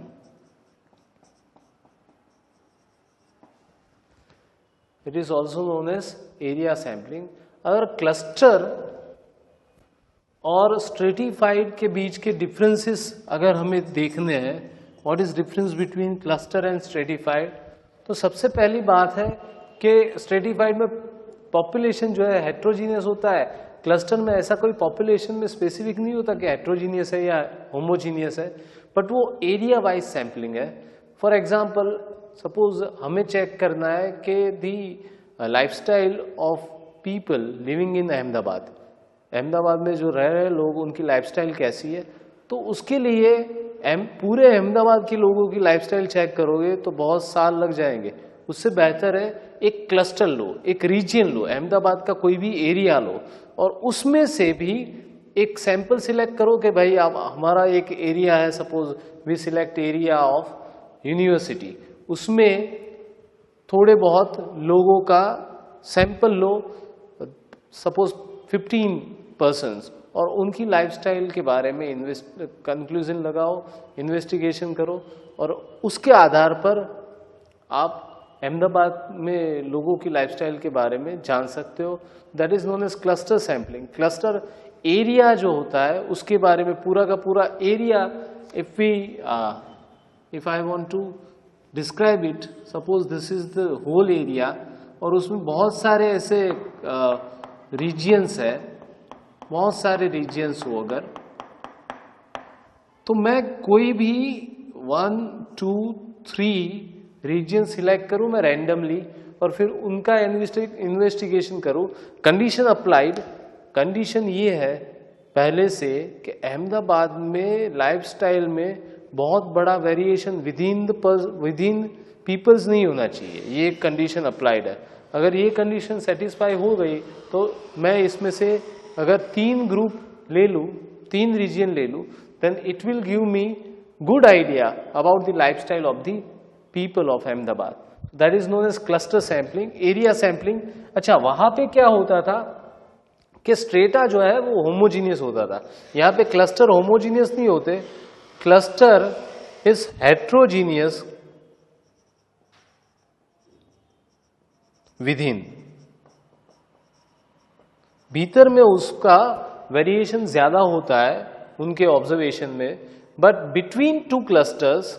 [SPEAKER 1] It is also known as area sampling. अगर cluster और stratified के बीच के differences अगर हमें देखने हैं, what is difference between cluster and stratified, तो सबसे पहली बात है कि स्ट्रेटिफाइड में पॉपुलेशन जो है हेट्रोजीनियस होता है. क्लस्टर में ऐसा कोई पॉपुलेशन में स्पेसिफिक नहीं होता कि हेट्रोजीनियस है या होमोजीनियस है, बट वो एरिया वाइज सैम्पलिंग है. फॉर एग्जांपल, सपोज हमें चेक करना है कि the lifestyle of people living in Ahmedabad, Ahmedabad में जो रह रहे लोग उनकी लाइफस्टाइल कैसी है, तो उसके लिए पूरे अहमदाबाद के लोगों की लाइफस्टाइल चेक करोगे तो बहुत साल लग जाएंगे. उससे बेहतर है एक क्लस्टर लो, एक रीजन लो, अहमदाबाद का कोई भी एरिया लो और उसमें से भी एक सैंपल सिलेक्ट करो कि भाई अब हमारा एक एरिया है, suppose we select area of university, उसमें थोड़े बहुत लोगों का सैंपल लो, सपोज 15 पर्सन्स, और उनकी लाइफस्टाइल के बारे में कंक्लूजन लगाओ, इन्वेस्टिगेशन करो और उसके आधार पर आप अहमदाबाद में लोगों की लाइफस्टाइल के बारे में जान सकते हो. That is known as cluster sampling. Cluster area जो होता है उसके बारे में पूरा का पूरा area, if I want to describe it, suppose this is the whole area और उसमें बहुत सारे ऐसे रीजियंस है, बहुत सारे रीजियंस हो अगर, तो मैं कोई भी 1, 2, 3 रीजन सिलेक्ट करूं मैं रैंडमली और फिर उनका इन्वेस्टिगेशन करूं. कंडीशन अप्लाइड, कंडीशन ये है पहले से कि अहमदाबाद में लाइफस्टाइल में बहुत बड़ा वेरिएशन विदिन पीपल्स नहीं होना चाहिए. ये एक कंडीशन अप्लाइड है. अगर ये कंडीशन सेटिस्फाई हो गई तो मैं इसमें से अगर 3 ग्रुप ले लूं, 3 रीजन ले लूं, then it will give me good idea about the lifestyle of the people of Ahmedabad. That is known as cluster sampling, area sampling. अच्छा, वहां पे क्या होता था कि स्ट्रेटा जो है वो होमोजीनियस होता था. यहाँ पे क्लस्टर होमोजीनियस नहीं होते, क्लस्टर इज हेट्रोजीनियस विदिन. भीतर में उसका वेरिएशन ज्यादा होता है उनके ऑब्जर्वेशन में, but between two clusters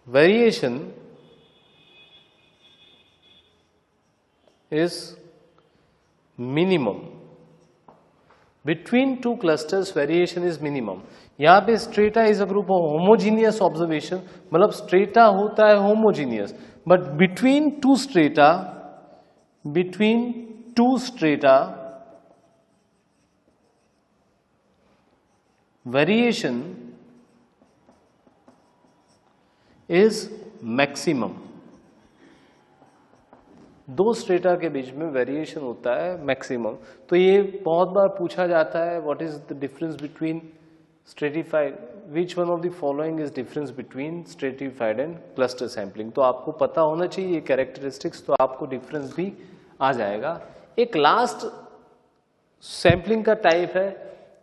[SPEAKER 1] variation is minimum. Between 2 clusters variation is minimum. यहाँ पे strata is a group of homogeneous observation, मतलब strata होता है homogeneous, but between two strata variation is maximum. 2 strata के बीच में वेरिएशन होता है मैक्सिमम. तो ये बहुत बार पूछा जाता है, what is the difference between stratified, which one of the following is difference between stratified and cluster sampling. तो आपको पता होना चाहिए ये कैरेक्टरिस्टिक्स, तो आपको डिफरेंस भी आ जाएगा. एक लास्ट सैम्पलिंग का टाइप है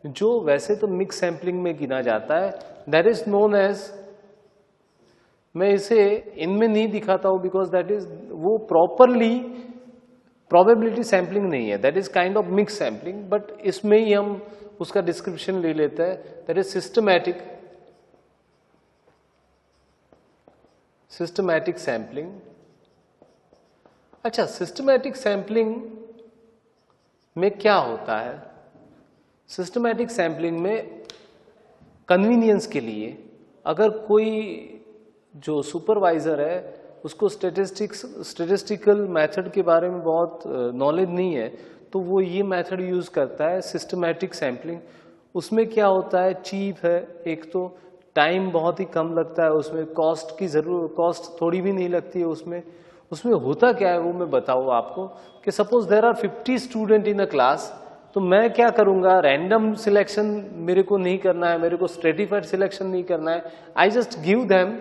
[SPEAKER 1] जो वैसे तो मिक्स सैम्पलिंग में गिना जाता है, दैट इज नोन एज, मैं इसे इनमें नहीं दिखाता हूं बिकॉज दैट इज, वो प्रॉपरली प्रोबेबिलिटी सैम्पलिंग नहीं है, that is kind of mix sampling, but इसमें ही हम उसका डिस्क्रिप्शन ले लेते हैं, दैट इज सिस्टमैटिक सैम्पलिंग। अच्छा, सिस्टमैटिक सैम्पलिंग में क्या होता है? सिस्टमैटिक सैम्पलिंग में कन्वीनियंस के लिए अगर कोई जो सुपरवाइजर है उसको स्टैटिस्टिकल मेथड के बारे में बहुत नॉलेज नहीं है, तो वो ये मेथड यूज करता है सिस्टमैटिक सैम्पलिंग। उसमें क्या होता है, चीप है, एक तो टाइम बहुत ही कम लगता है, उसमें कॉस्ट थोड़ी भी नहीं लगती है। उसमें होता क्या है वो मैं बताऊँ आपको कि suppose there are 50 student in a class, तो मैं क्या करूंगा, रैंडम सिलेक्शन मेरे को नहीं करना है, मेरे को स्ट्रेटिफाइड सिलेक्शन नहीं करना है। I just give them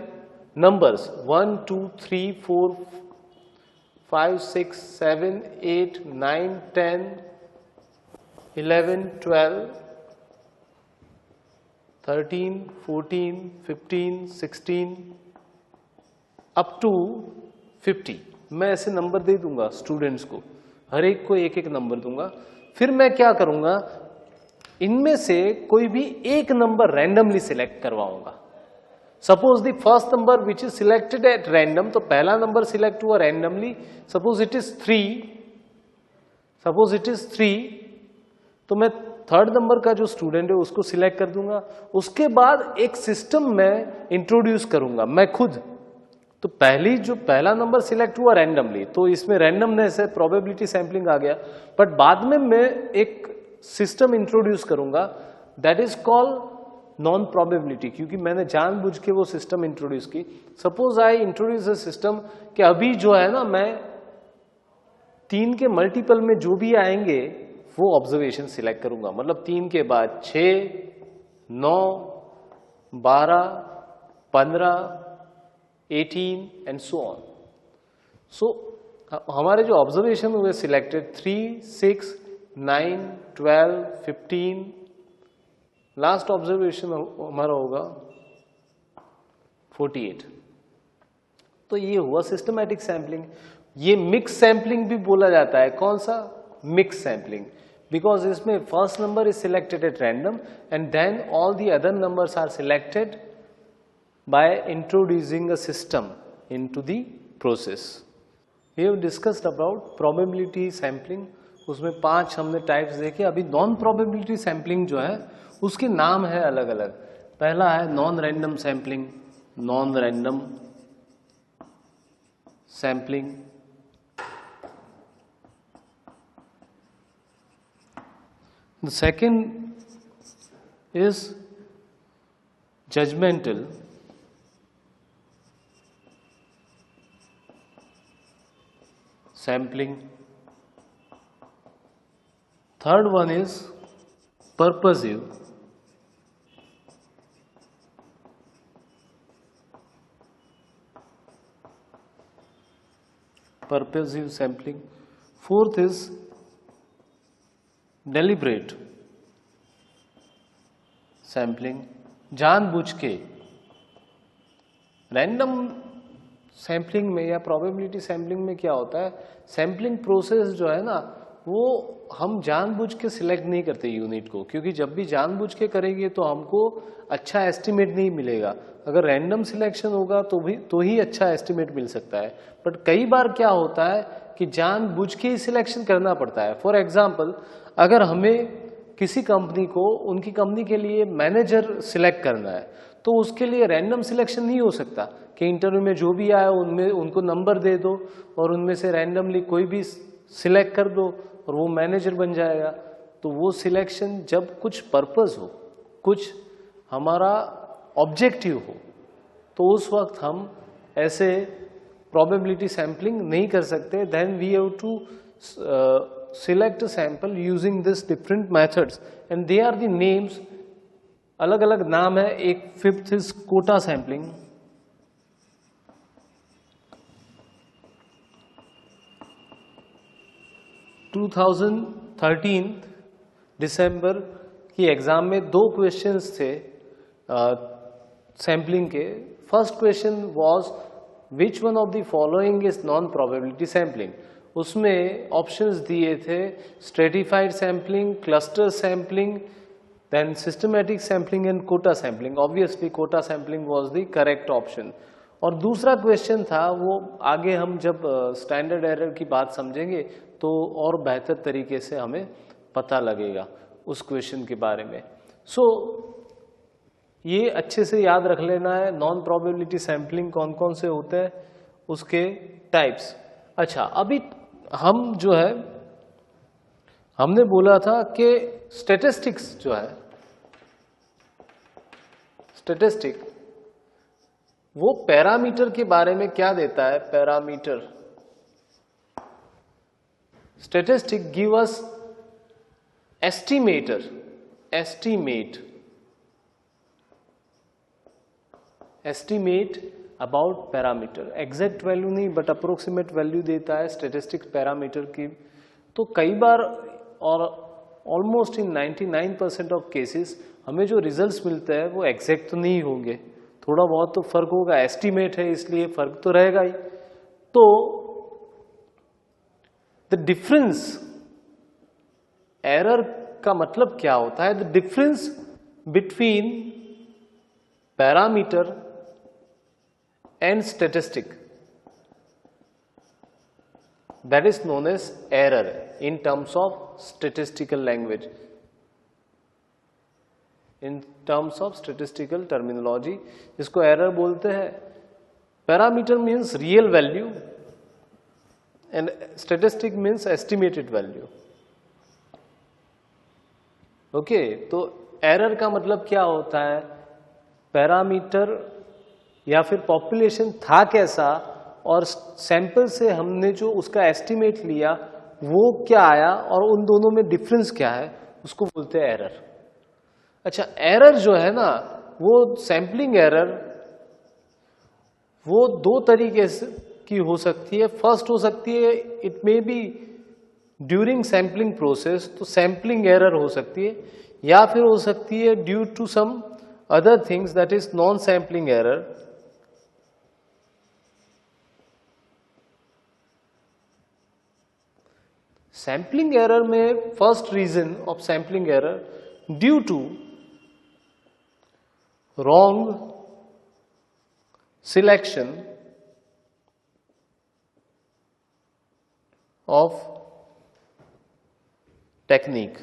[SPEAKER 1] numbers 1 2 3 4 5 6 7 8 9 10 11 12 13 14 15 16 up to 50। मैं ऐसे नंबर दे दूंगा स्टूडेंट्स को, हर एक को एक एक नंबर दूंगा। फिर मैं क्या करूंगा, इनमें से कोई भी एक नंबर रैंडमली सिलेक्ट करवाऊंगा। Suppose the first number which is selected at random, तो पहला नंबर सिलेक्ट हुआ रैंडमली, सपोज इट इज 3, तो मैं थर्ड नंबर का जो स्टूडेंट है उसको सिलेक्ट कर दूंगा। उसके बाद एक सिस्टम में इंट्रोड्यूस करूंगा मैं खुद। तो पहला नंबर सिलेक्ट हुआ रैंडमली, तो इसमें रैंडमनेस है, प्रोबेबिलिटी सैंपलिंग आ गया। बट बाद में मैं एक सिस्टम इंट्रोड्यूस करूंगा that is called non probability, क्योंकि मैंने जानबूझ के वो सिस्टम इंट्रोड्यूस की। Suppose I introduce a system कि अभी जो है ना, मैं 3 के मल्टीपल में जो भी आएंगे वो ऑब्जर्वेशन सिलेक्ट करूंगा। मतलब 3 के बाद 6, 9, 12, 15, 18 एंड सो ऑन। सो हमारे जो ऑब्जर्वेशन हुए सिलेक्टेड 3, 6, 9, 12, 15, लास्ट ऑब्जर्वेशन हमारा होगा 48। तो ये हुआ सिस्टमैटिक सैंपलिंग। ये मिक्स सैंपलिंग भी बोला जाता है। कौन सा? मिक्स सैंपलिंग, बिकॉज इसमें first number is selected at random and then all the other numbers are selected by introducing a system into the process. We have discussed about probability sampling. उसमें 5 हमने types देखे। अभी non probability sampling जो है उसके नाम है अलग अलग। पहला है non random sampling, non random sampling, the second is judgemental sampling, third one is purposive sampling, fourth is deliberate sampling, जानबूझ के। रैंडम सैम्पलिंग में या प्रोबेबिलिटी सैम्पलिंग में क्या होता है, सैम्पलिंग प्रोसेस जो है ना वो हम जानबूझ के सिलेक्ट नहीं करते यूनिट को, क्योंकि जब भी जानबूझ के करेंगे तो हमको अच्छा एस्टिमेट नहीं मिलेगा। अगर रैंडम सिलेक्शन होगा तो ही अच्छा एस्टिमेट मिल सकता है। बट कई बार क्या होता है कि जानबूझ के ही सिलेक्शन करना पड़ता है। फॉर एग्जाम्पल, अगर हमें किसी कंपनी को उनकी कंपनी के लिए मैनेजर सिलेक्ट करना है तो उसके लिए रैंडम सिलेक्शन नहीं हो सकता कि इंटरव्यू में जो भी आया उनमें उनको नंबर दे दो और उनमें से रैंडमली कोई भी सिलेक्ट कर दो और वो मैनेजर बन जाएगा। तो वो सिलेक्शन जब कुछ पर्पस हो, कुछ हमारा ऑब्जेक्टिव हो, तो उस वक्त हम ऐसे प्रोबेबिलिटी सैम्पलिंग नहीं कर सकते। Then we have to select a sample using this different methods and they are the names. अलग अलग नाम है। एक फिफ्थ इज कोटा सैंपलिंग, दिसंबर की एग्जाम में 2 क्वेश्चंस थे सैम्पलिंग के। First question was which one of the following is non probability sampling. उसमें ऑप्शंस दिए थे stratified sampling, cluster sampling, then systematic sampling and quota sampling. Obviously quota sampling was the correct option. और दूसरा question था वो आगे हम जब स्टैंडर्ड एरर की बात समझेंगे तो और बेहतर तरीके से हमें पता लगेगा उस क्वेश्चन के बारे में. सो ये अच्छे से याद रख लेना है. नॉन प्रोबेबिलिटी सैम्पलिंग कौन कौन से होते हैं, उसके टाइप्स. अच्छा, अभी हम जो है हमने बोला था कि स्टैटिस्टिक्स जो है, स्टैटिस्टिक वो पैरामीटर के बारे में क्या देता है. Parameter, statistic give us estimator, estimate about parameter. Exact value नहीं बट अप्रोक्सीमेट वैल्यू देता है स्टैटिस्टिक्स पैरामीटर की. तो कई बार और ऑलमोस्ट इन 99% ऑफ केसेस हमें जो रिजल्ट्स मिलते हैं वो एग्जैक्ट तो नहीं होंगे, थोड़ा बहुत तो फर्क होगा. एस्टिमेट है इसलिए फर्क तो रहेगा ही. तो द डिफरेंस, एरर का मतलब क्या होता है, the difference between parameter and statistic, that is known as error in terms of statistical language, in terms of statistical terminology. इसको error बोलते हैं. Parameter means real value and statistic means estimated value. Okay, तो error का मतलब क्या होता है, parameter या फिर पॉपुलेशन था कैसा और सैंपल से हमने जो उसका एस्टिमेट लिया वो क्या आया और उन दोनों में डिफरेंस क्या है, उसको बोलते हैं एरर. अच्छा, एरर जो है ना वो सैंपलिंग एरर वो दो तरीके से की हो सकती है. फर्स्ट हो सकती है it may be during sampling process, तो सैंपलिंग एरर हो सकती है, या फिर हो सकती है due to some other things that is non sampling error. Sampling error में first reason of sampling error due to wrong selection of technique.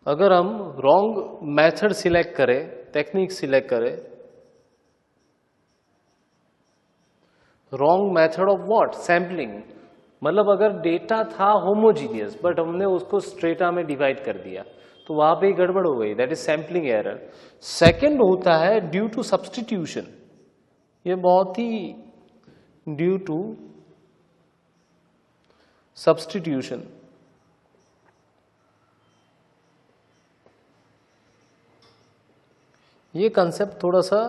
[SPEAKER 1] अगर हम रॉन्ग मेथड सिलेक्ट करें, टेक्निक सिलेक्ट करें, wrong method of what, sampling, मतलब अगर data था homogeneous but हमने उसको स्ट्रेटा में डिवाइड कर दिया तो वहां पे गड़बड़ हो गई, that is sampling error. Second होता है ड्यू टू सब्स्टिट्यूशन. ये बहुत ही ड्यू टू सब्स्टिट्यूशन. ये कंसेप्ट थोड़ा सा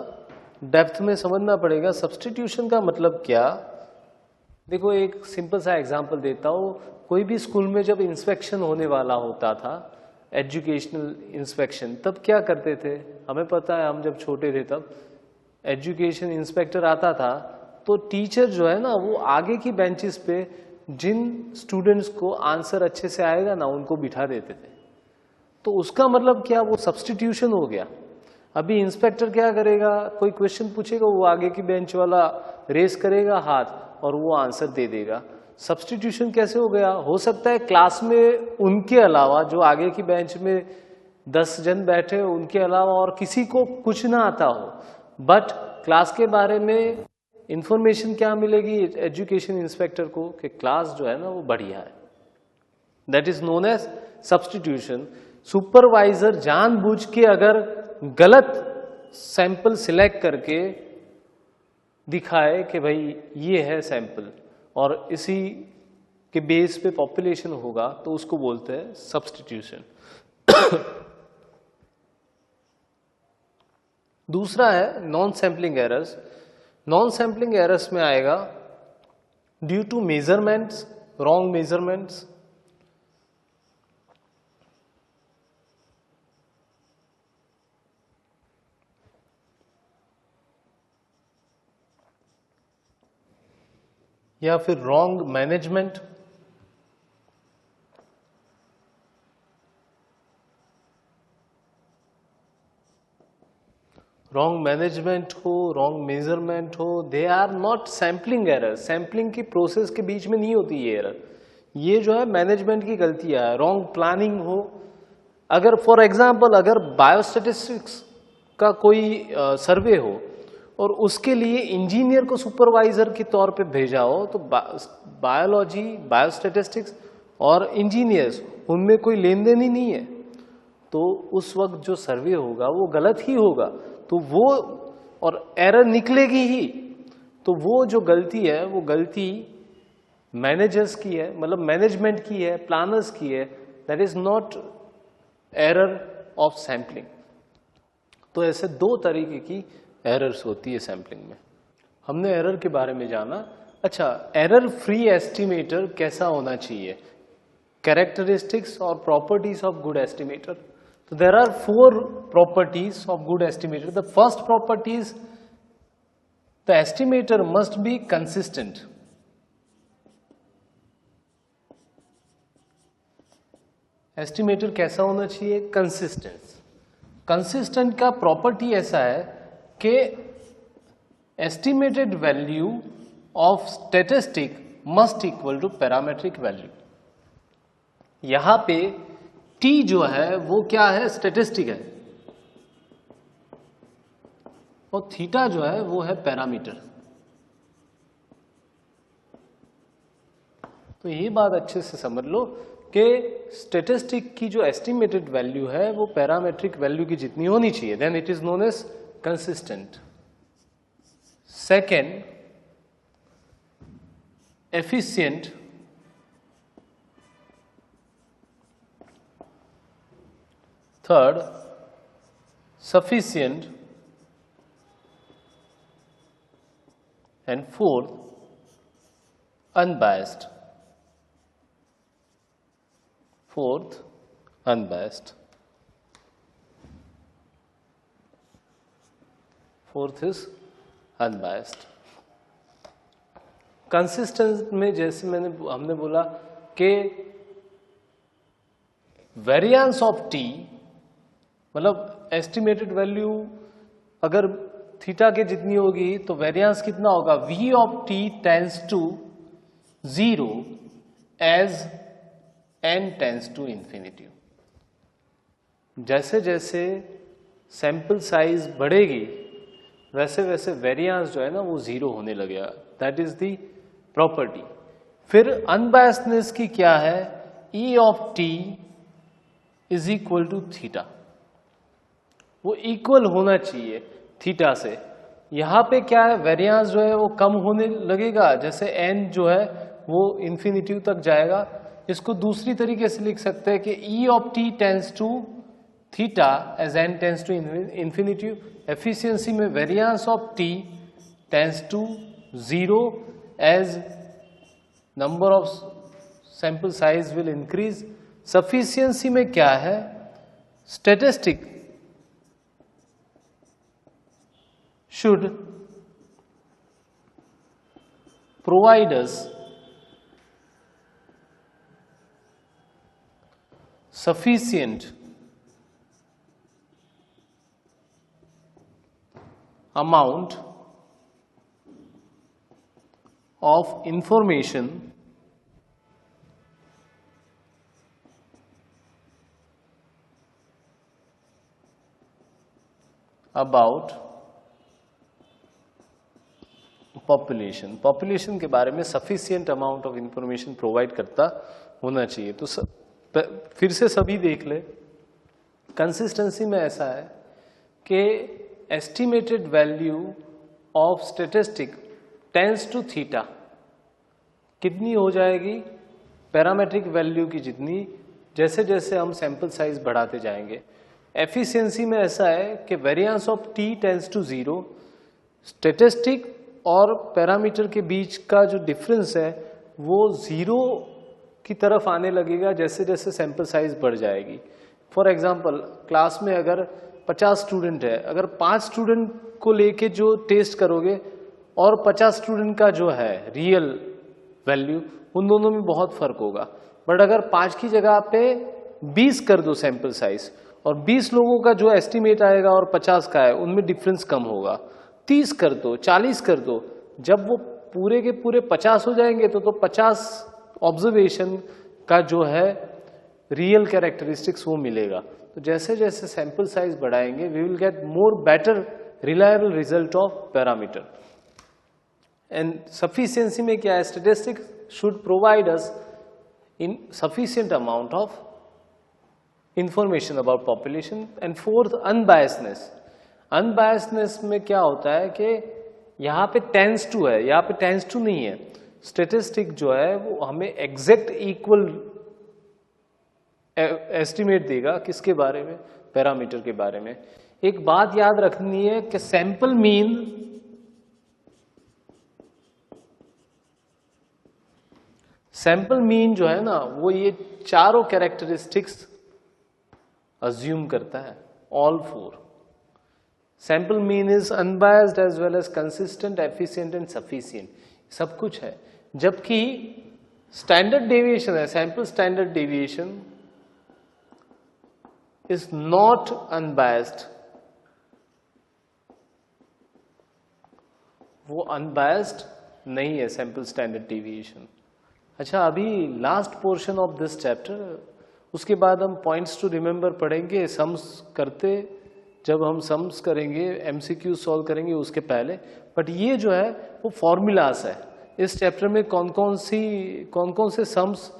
[SPEAKER 1] डेप्थ में समझना पड़ेगा. सब्स्टिट्यूशन का मतलब क्या, देखो एक सिंपल सा एग्जांपल देता हूँ. कोई भी स्कूल में जब इंस्पेक्शन होने वाला होता था, एजुकेशनल इंस्पेक्शन, तब क्या करते थे, हमें पता है हम जब छोटे थे तब एजुकेशन इंस्पेक्टर आता था तो टीचर जो है ना वो आगे की बेंचेस पे जिन स्टूडेंट्स को आंसर अच्छे से आएगा ना उनको बिठा देते थे. तो उसका मतलब क्या, वो सब्स्टिट्यूशन हो गया. अभी इंस्पेक्टर क्या करेगा, कोई क्वेश्चन पूछेगा, वो आगे की बेंच वाला रेस करेगा हाथ और वो आंसर दे देगा. सब्स्टिट्यूशन कैसे हो गया, हो सकता है क्लास में उनके अलावा जो आगे की बेंच में 10 जन बैठे उनके अलावा और किसी को कुछ ना आता हो, बट क्लास के बारे में इंफॉर्मेशन क्या मिलेगी एजुकेशन इंस्पेक्टर को कि क्लास जो है ना वो बढ़िया है. That is known as substitution. Supervisor जानबूझ के अगर गलत सैंपल सिलेक्ट करके दिखाए कि भाई ये है सैंपल और इसी के बेस पे पॉपुलेशन होगा तो उसको बोलते हैं सब्स्टिट्यूशन. दूसरा है non sampling errors. Non sampling errors में आएगा due to measurements, wrong measurements, या फिर रॉन्ग मैनेजमेंट, रॉन्ग मैनेजमेंट हो, रॉन्ग मेजरमेंट हो, they are not sampling error. Sampling की प्रोसेस के बीच में नहीं होती ये एरर, ये जो है मैनेजमेंट की गलतियां है। रॉन्ग प्लानिंग हो, अगर फॉर एग्जांपल अगर बायोस्टैटिस्टिक्स का कोई सर्वे हो और उसके लिए इंजीनियर को सुपरवाइजर के तौर पे भेजा हो, तो बायोलॉजी, बायोस्टैटिस्टिक्स और इंजीनियर्स उनमें कोई लेन देन ही नहीं है, तो उस वक्त जो सर्वे होगा वो गलत ही होगा। तो वो और एरर निकलेगी ही, तो वो जो गलती है वो गलती मैनेजर्स की है, मतलब मैनेजमेंट की है, प्लानर्स की है। That is not error of sampling. तो ऐसे दो तरीके की एरर्स होती है सैम्पलिंग में। हमने एरर के बारे में जाना। अच्छा, एरर फ्री एस्टिमेटर कैसा होना चाहिए? कैरेक्टरिस्टिक्स और properties of good estimator. So there are four properties of good estimator. The first property is the estimator must be consistent. Estimator कैसा होना चाहिए? Consistent. Consistent का property ऐसा है कि estimated value of statistic must equal to parametric value. यहां पे T जो है वो क्या है? स्टेटिस्टिक है, और थीटा जो है वो है पैरामीटर। तो ये बात अच्छे से समझ लो कि स्टेटिस्टिक की जो एस्टिमेटेड वैल्यू है वो पैरामेट्रिक वैल्यू की जितनी होनी चाहिए, then it is known as consistent. Second, efficient. Third, sufficient, and fourth, unbiased. Fourth, unbiased. Fourth is unbiased. Consistent में जैसे हमने बोला कि वेरिएंस ऑफ टी, मतलब एस्टिमेटेड वैल्यू अगर थीटा के जितनी होगी तो वेरिएंस कितना होगा? v of t tends to 0 as n tends to infinity. जैसे जैसे सैंपल साइज बढ़ेगी वैसे वैसे वेरिएंस जो है ना वो 0 होने लगेगा। That is the property. फिर अनबायस्डनेस की क्या है? e of t is equal to theta, वो इक्वल होना चाहिए थीटा से। यहां पे क्या है? वेरिएंस जो है वो कम होने लगेगा जैसे n जो है वो इंफिनिटी तक जाएगा। इसको दूसरी तरीके से लिख सकते हैं कि e of t tends to theta as n tends to infinity. Efficiency में variance of t tends to 0 as number of sample size will increase. Sufficiency में क्या है? Statistic should provide us sufficient amount of information about population के बारे में sufficient amount of information provide करता होना चाहिए। तो फिर से सभी देख ले। कंसिस्टेंसी में ऐसा है कि estimated value of statistic tends to theta कितनी हो जाएगी? पैरामेट्रिक वैल्यू की जितनी, जैसे जैसे हम सैंपल साइज बढ़ाते जाएंगे। एफिशिएंसी में ऐसा है कि variance of t tends to 0, statistic और पैरामीटर के बीच का जो डिफरेंस है वो 0 की तरफ आने लगेगा जैसे जैसे सैंपल साइज बढ़ जाएगी। फॉर एग्जांपल, क्लास में अगर 50 स्टूडेंट है, अगर 5 स्टूडेंट को लेके जो टेस्ट करोगे और 50 स्टूडेंट का जो है रियल वैल्यू, उन दोनों में बहुत फर्क होगा। बट अगर 5 की जगह पे 20 कर दो सैंपल साइज, और 20 लोगों का जो एस्टिमेट आएगा और 50 का है, उनमें डिफरेंस कम होगा। 30 कर दो, 40 कर दो, जब वो पूरे के पूरे 50 हो जाएंगे तो 50 ऑब्जर्वेशन का जो है रियल कैरेक्टरिस्टिक्स वो मिलेगा। तो जैसे जैसे सैंपल साइज बढ़ाएंगे we will get more better reliable result of parameter. And sufficiency में क्या है, statistics should provide us in sufficient amount of information about population. And fourth, unbiasedness. Unbiasedness में क्या होता है कि यहाँ पे टेंस टू है, यहाँ पे टेंस टू नहीं है। स्टैटिस्टिक जो है वो हमें एग्जैक्ट इक्वल एस्टिमेट देगा, किसके बारे में, पैरामीटर के बारे में। एक बात याद रखनी है कि सैंपल मीन जो है ना, वो ये चारों कैरेक्टरिस्टिक्स अज्यूम करता है, all 4। Sample mean is unbiased as well as consistent, efficient and sufficient, सब कुछ है। जबकि स्टैंडर्ड डेविएशन है, sample standard deviation is not unbiased, वो अनबायस्ड नहीं है सैंपल स्टैंडर्ड डेविएशन। अच्छा, अभी last portion of this chapter, उसके बाद हम पॉइंट्स टू रिमेंबर पढ़ेंगे सम्स करते, जब हम सम्स करेंगे, एमसीक्यू सॉल्व करेंगे उसके पहले। बट ये जो है वो फॉर्मूलाज है। इस चैप्टर में कौन कौन से सम्स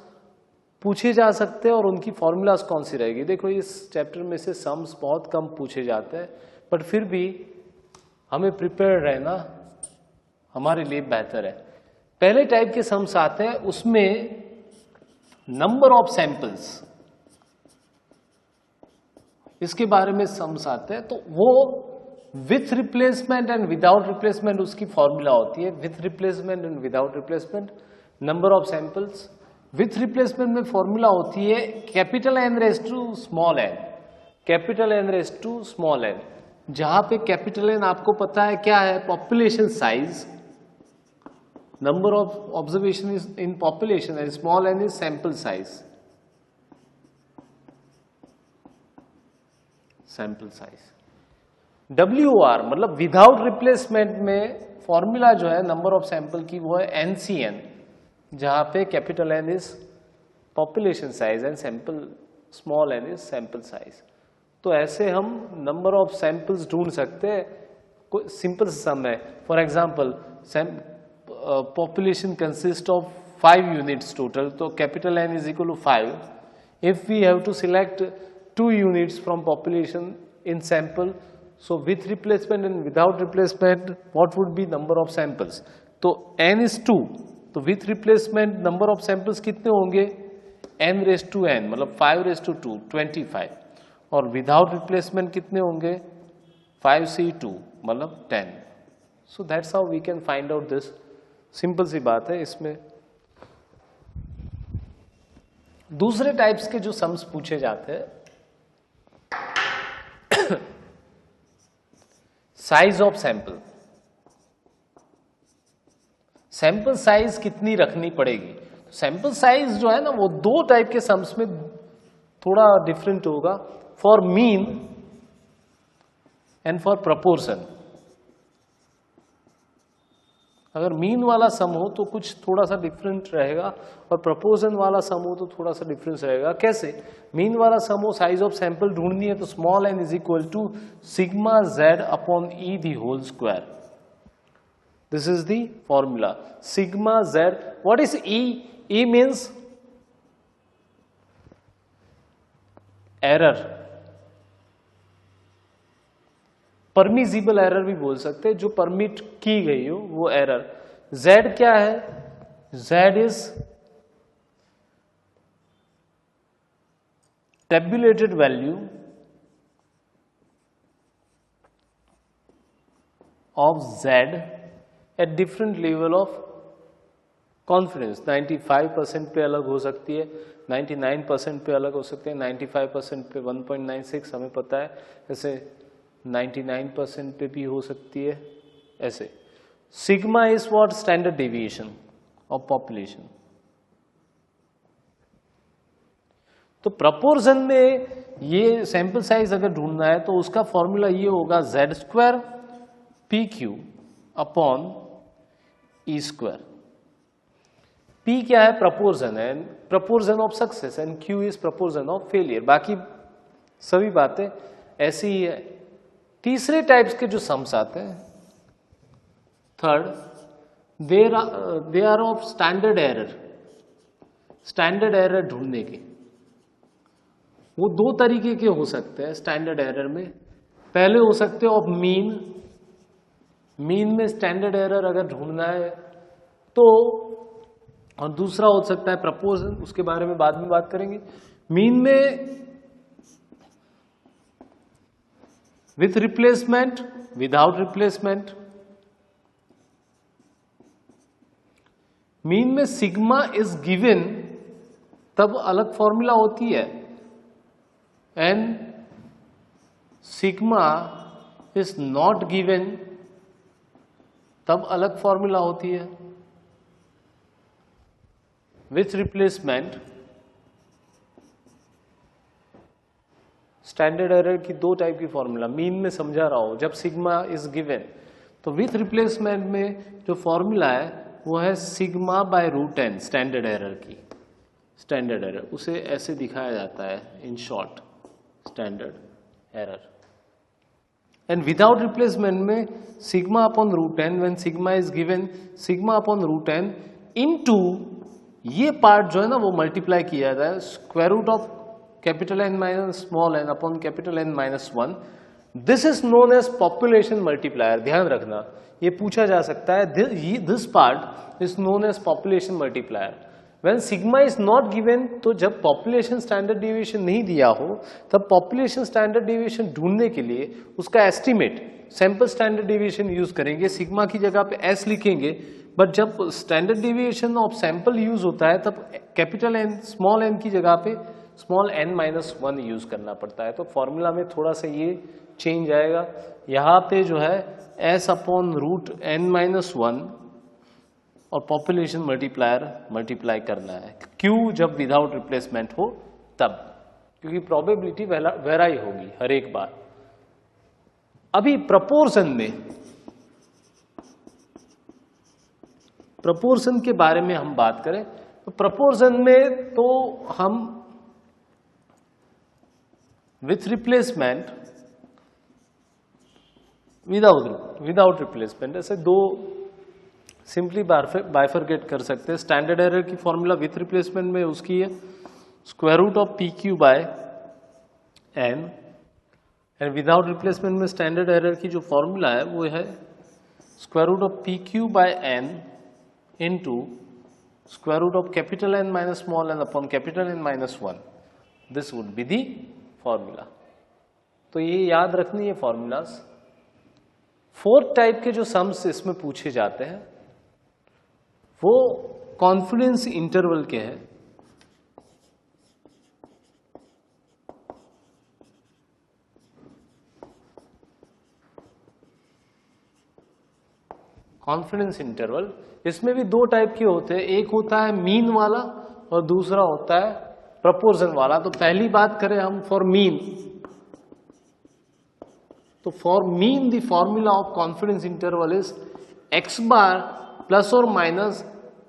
[SPEAKER 1] पूछे जा सकते हैं और उनकी फॉर्मूलाज कौन सी रहेगी। देखो, इस चैप्टर में से सम्स बहुत कम पूछे जाते हैं, बट फिर भी हमें प्रिपेयर रहना हमारे लिए बेहतर है। पहले टाइप के सम्स आते हैं, उसमें नंबर ऑफ सैंपल्स, इसके बारे में सम्स आते हैं। तो वो with replacement and without replacement उसकी फॉर्मूला होती है। With replacement and without replacement, number of samples. With replacement में फॉर्मूला होती है capital N raise to small n, capital N raise to small n, जहां पे कैपिटल एन आपको पता है क्या है, population size, number of observation is in population, and small n is sample size, sample size। WOR मतलब without replacement में formula जो है नंबर ऑफ सैंपल की वो है NCN, जहां पे capital N is population size and sample small n is sample size. तो ऐसे हम नंबर ऑफ सैंपल्स ढूंढ सकते हैं। कोई सिंपल सम है, for example population consists of 5 units total, तो capital N is equal to 5. If we have to select 2 units from population in sample, so with replacement and without replacement, what would be number of samples? तो N is 2, तो with replacement number of samples कितने होंगे, N raised to N मतलब 5 raised to 2, 25, और without replacement कितने होंगे, 5C2 मतलब 10. So that's how we can find out this. Simple सी बात है। इसमें दूसरे टाइप्स के जो सम्स पूछे जाते हैं, size of sample, sample size कितनी रखनी पड़ेगी। सैंपल साइज जो है ना, वो 2 टाइप के सम्स में थोड़ा डिफरेंट होगा, for mean and for proportion. अगर मीन वाला सम हो तो कुछ थोड़ा सा डिफरेंट रहेगा, और प्रपोर्शन वाला सम हो तो थोड़ा सा डिफरेंस रहेगा। कैसे, मीन वाला सम हो, साइज ऑफ सैंपल ढूंढनी है, तो small n is equal to sigma z upon e the whole square. This is the formula, sigma z। What is e? e means error, permissible error भी बोल सकते हैं, जो परमिट की गई हो वो एरर। Z क्या है, Z is tabulated value of Z at different level of confidence. 95% पे अलग हो सकती है, 99% पे अलग हो सकते हैं, 95% पे 1.96 हमें पता है, ऐसे 99% पे भी हो सकती है ऐसे। Sigma is what, standard deviation, of population. तो प्रपोर्शन में ये सैंपल साइज अगर ढूंढना है तो उसका फॉर्मूला ये होगा z² PQ upon E²। P क्या है? प्रपोर्शन है, proportion of success, and Q is proportion of failure. बाकी सभी बातें ऐसी ही है। तीसरे टाइप्स के जो सम्स आते हैं, third, they are of standard error. Standard error ढूंढने के वो दो तरीके के हो सकते हैं स्टैंडर्ड एरर में। पहले हो सकते हैं ऑफ मीन। मीन में स्टैंडर्ड एरर अगर ढूंढना है तो, और दूसरा हो सकता है प्रपोर्शन, उसके बारे में बाद में बात करेंगे। मीन में with replacement, without replacement. Mean में सिग्मा इज गिवन तब अलग फॉर्मूला होती है, and sigma is not given तब अलग फॉर्मूला होती है। विथ रिप्लेसमेंट, स्टैंडर्ड एरर की दो टाइप की फॉर्मूला मीन में समझा रहा हो। जब सिग्मा इज गिवन तो विथ रिप्लेसमेंट में जो फॉर्मूला है वो है sigma by root n. Standard error की, स्टैंडर्ड एरर उसे ऐसे दिखाया जाता है in short, standard error. And without replacement में sigma upon root n, when sigma is given sigma upon root n into, ये पार्ट जो है ना वो मल्टीप्लाई किया जाता है square root of capital N minus small N upon capital N minus 1। This is known as population multiplier. ध्यान रखना, ये पूछा जा सकता है, this part is known as population multiplier. When sigma is not given, तो जब पॉपुलेशन स्टैंडर्ड डिविएशन नहीं दिया हो तब पॉपुलेशन स्टैंडर्ड डिविएशन ढूंढने के लिए उसका estimate sample standard deviation use करेंगे। सिग्मा की जगह पे एस लिखेंगे, बट जब standard deviation of sample use होता है तब कैपिटल एन स्मॉल एन की जगह पे स्मॉल एन माइनस 1 यूज करना पड़ता है। तो फॉर्मूला में थोड़ा सा ये चेंज आएगा। यहाँ पे जो है S upon root N minus 1 और पॉपुलेशन मल्टीप्लायर मल्टीप्लाई करना है। क्यों? जब विदाउट रिप्लेसमेंट हो तब, क्योंकि प्रोबेबिलिटी वेराई होगी हर एक बार। अभी प्रपोर्शन में, प्रपोर्शन के बारे में हम बात करें तो प्रपोर्शन में तो हम विथ रिप्लेसमेंट, विदाउट रिप्लेसमेंट, ऐसे दो सिंपली बाइफरकेट कर सकते हैं। स्टैंडर्ड एरर की फॉर्मूला विथ रिप्लेसमेंट में उसकी है square root of P Q by N, and without replacement में स्टैंडर्ड एरर की जो फॉर्मूला है वो है square root of P Q by N into square root of capital N minus small N upon capital N minus 1। This would be the formula. तो ये याद रखनी है फॉर्मूलाज। फोर्थ टाइप के जो सम्स इसमें पूछे जाते हैं वो कॉन्फिडेंस इंटरवल के हैं। कॉन्फिडेंस इंटरवल, इसमें भी दो टाइप के होते हैं। एक होता है मीन वाला और दूसरा होता है प्रपोर्शन वाला। तो पहली बात करें हम फॉर मीन, तो for mean the formula of confidence interval is x bar plus और minus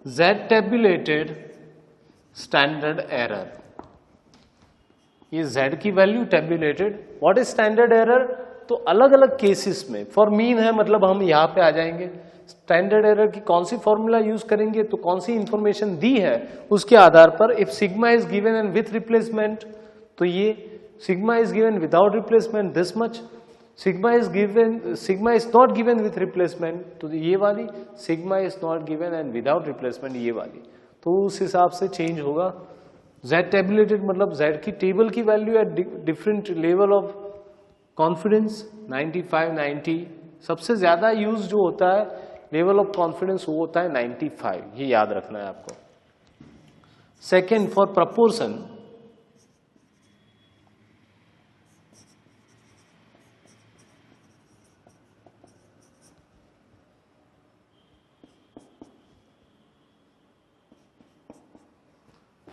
[SPEAKER 1] z tabulated standard error. ये z की value tabulated. What is standard error? तो अलग अलग केसेस में फॉर मीन है, मतलब हम यहां पे आ जाएंगे। स्टैंडर्ड एरर की कौन सी फॉर्मूला यूज करेंगे, तो कौन सी इंफॉर्मेशन दी है उसके आधार पर। If sigma is given and with replacement, तो ये sigma is given without replacement this much, sigma is not given with replacement तो ये वाली, sigma is not given and without replacement ये वाली। तो उस हिसाब से चेंज होगा। z टेबुलेटेड मतलब z की टेबल की value at different level of confidence, 95, 90। सबसे ज्यादा यूज जो होता है लेवल ऑफ कॉन्फिडेंस वो होता है 95, ये याद रखना है आपको। Second for proportion,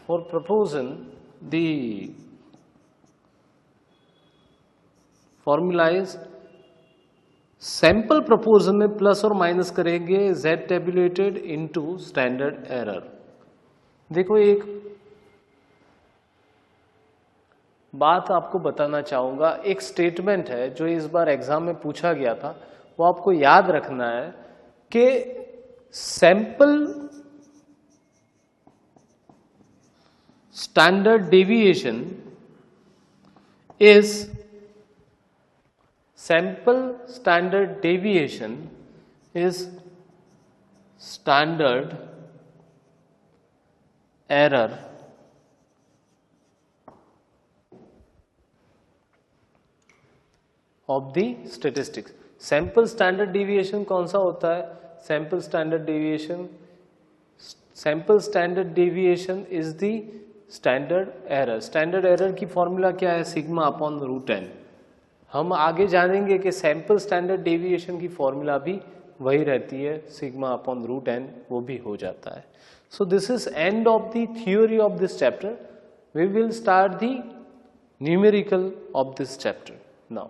[SPEAKER 1] for proportion the formula is sample proportion में प्लस और माइनस करेंगे z tabulated into standard error. देखो एक बात आपको बताना चाहूंगा, एक स्टेटमेंट है जो इस बार एग्जाम में पूछा गया था, वो आपको याद रखना है कि sample standard deviation is sample standard deviation is standard error of the statistics। sample standard deviation कौन सा होता है? sample standard deviation is the standard error। standard error की फॉर्मूला क्या है? Sigma upon root n। हम आगे जानेंगे कि सैंपल स्टैंडर्ड डेविएशन की फॉर्मूला भी वही रहती है, सिग्मा अपॉन रूट n, वो भी हो जाता है। So this is end of the theory of this chapter. We will start the numerical of this chapter now.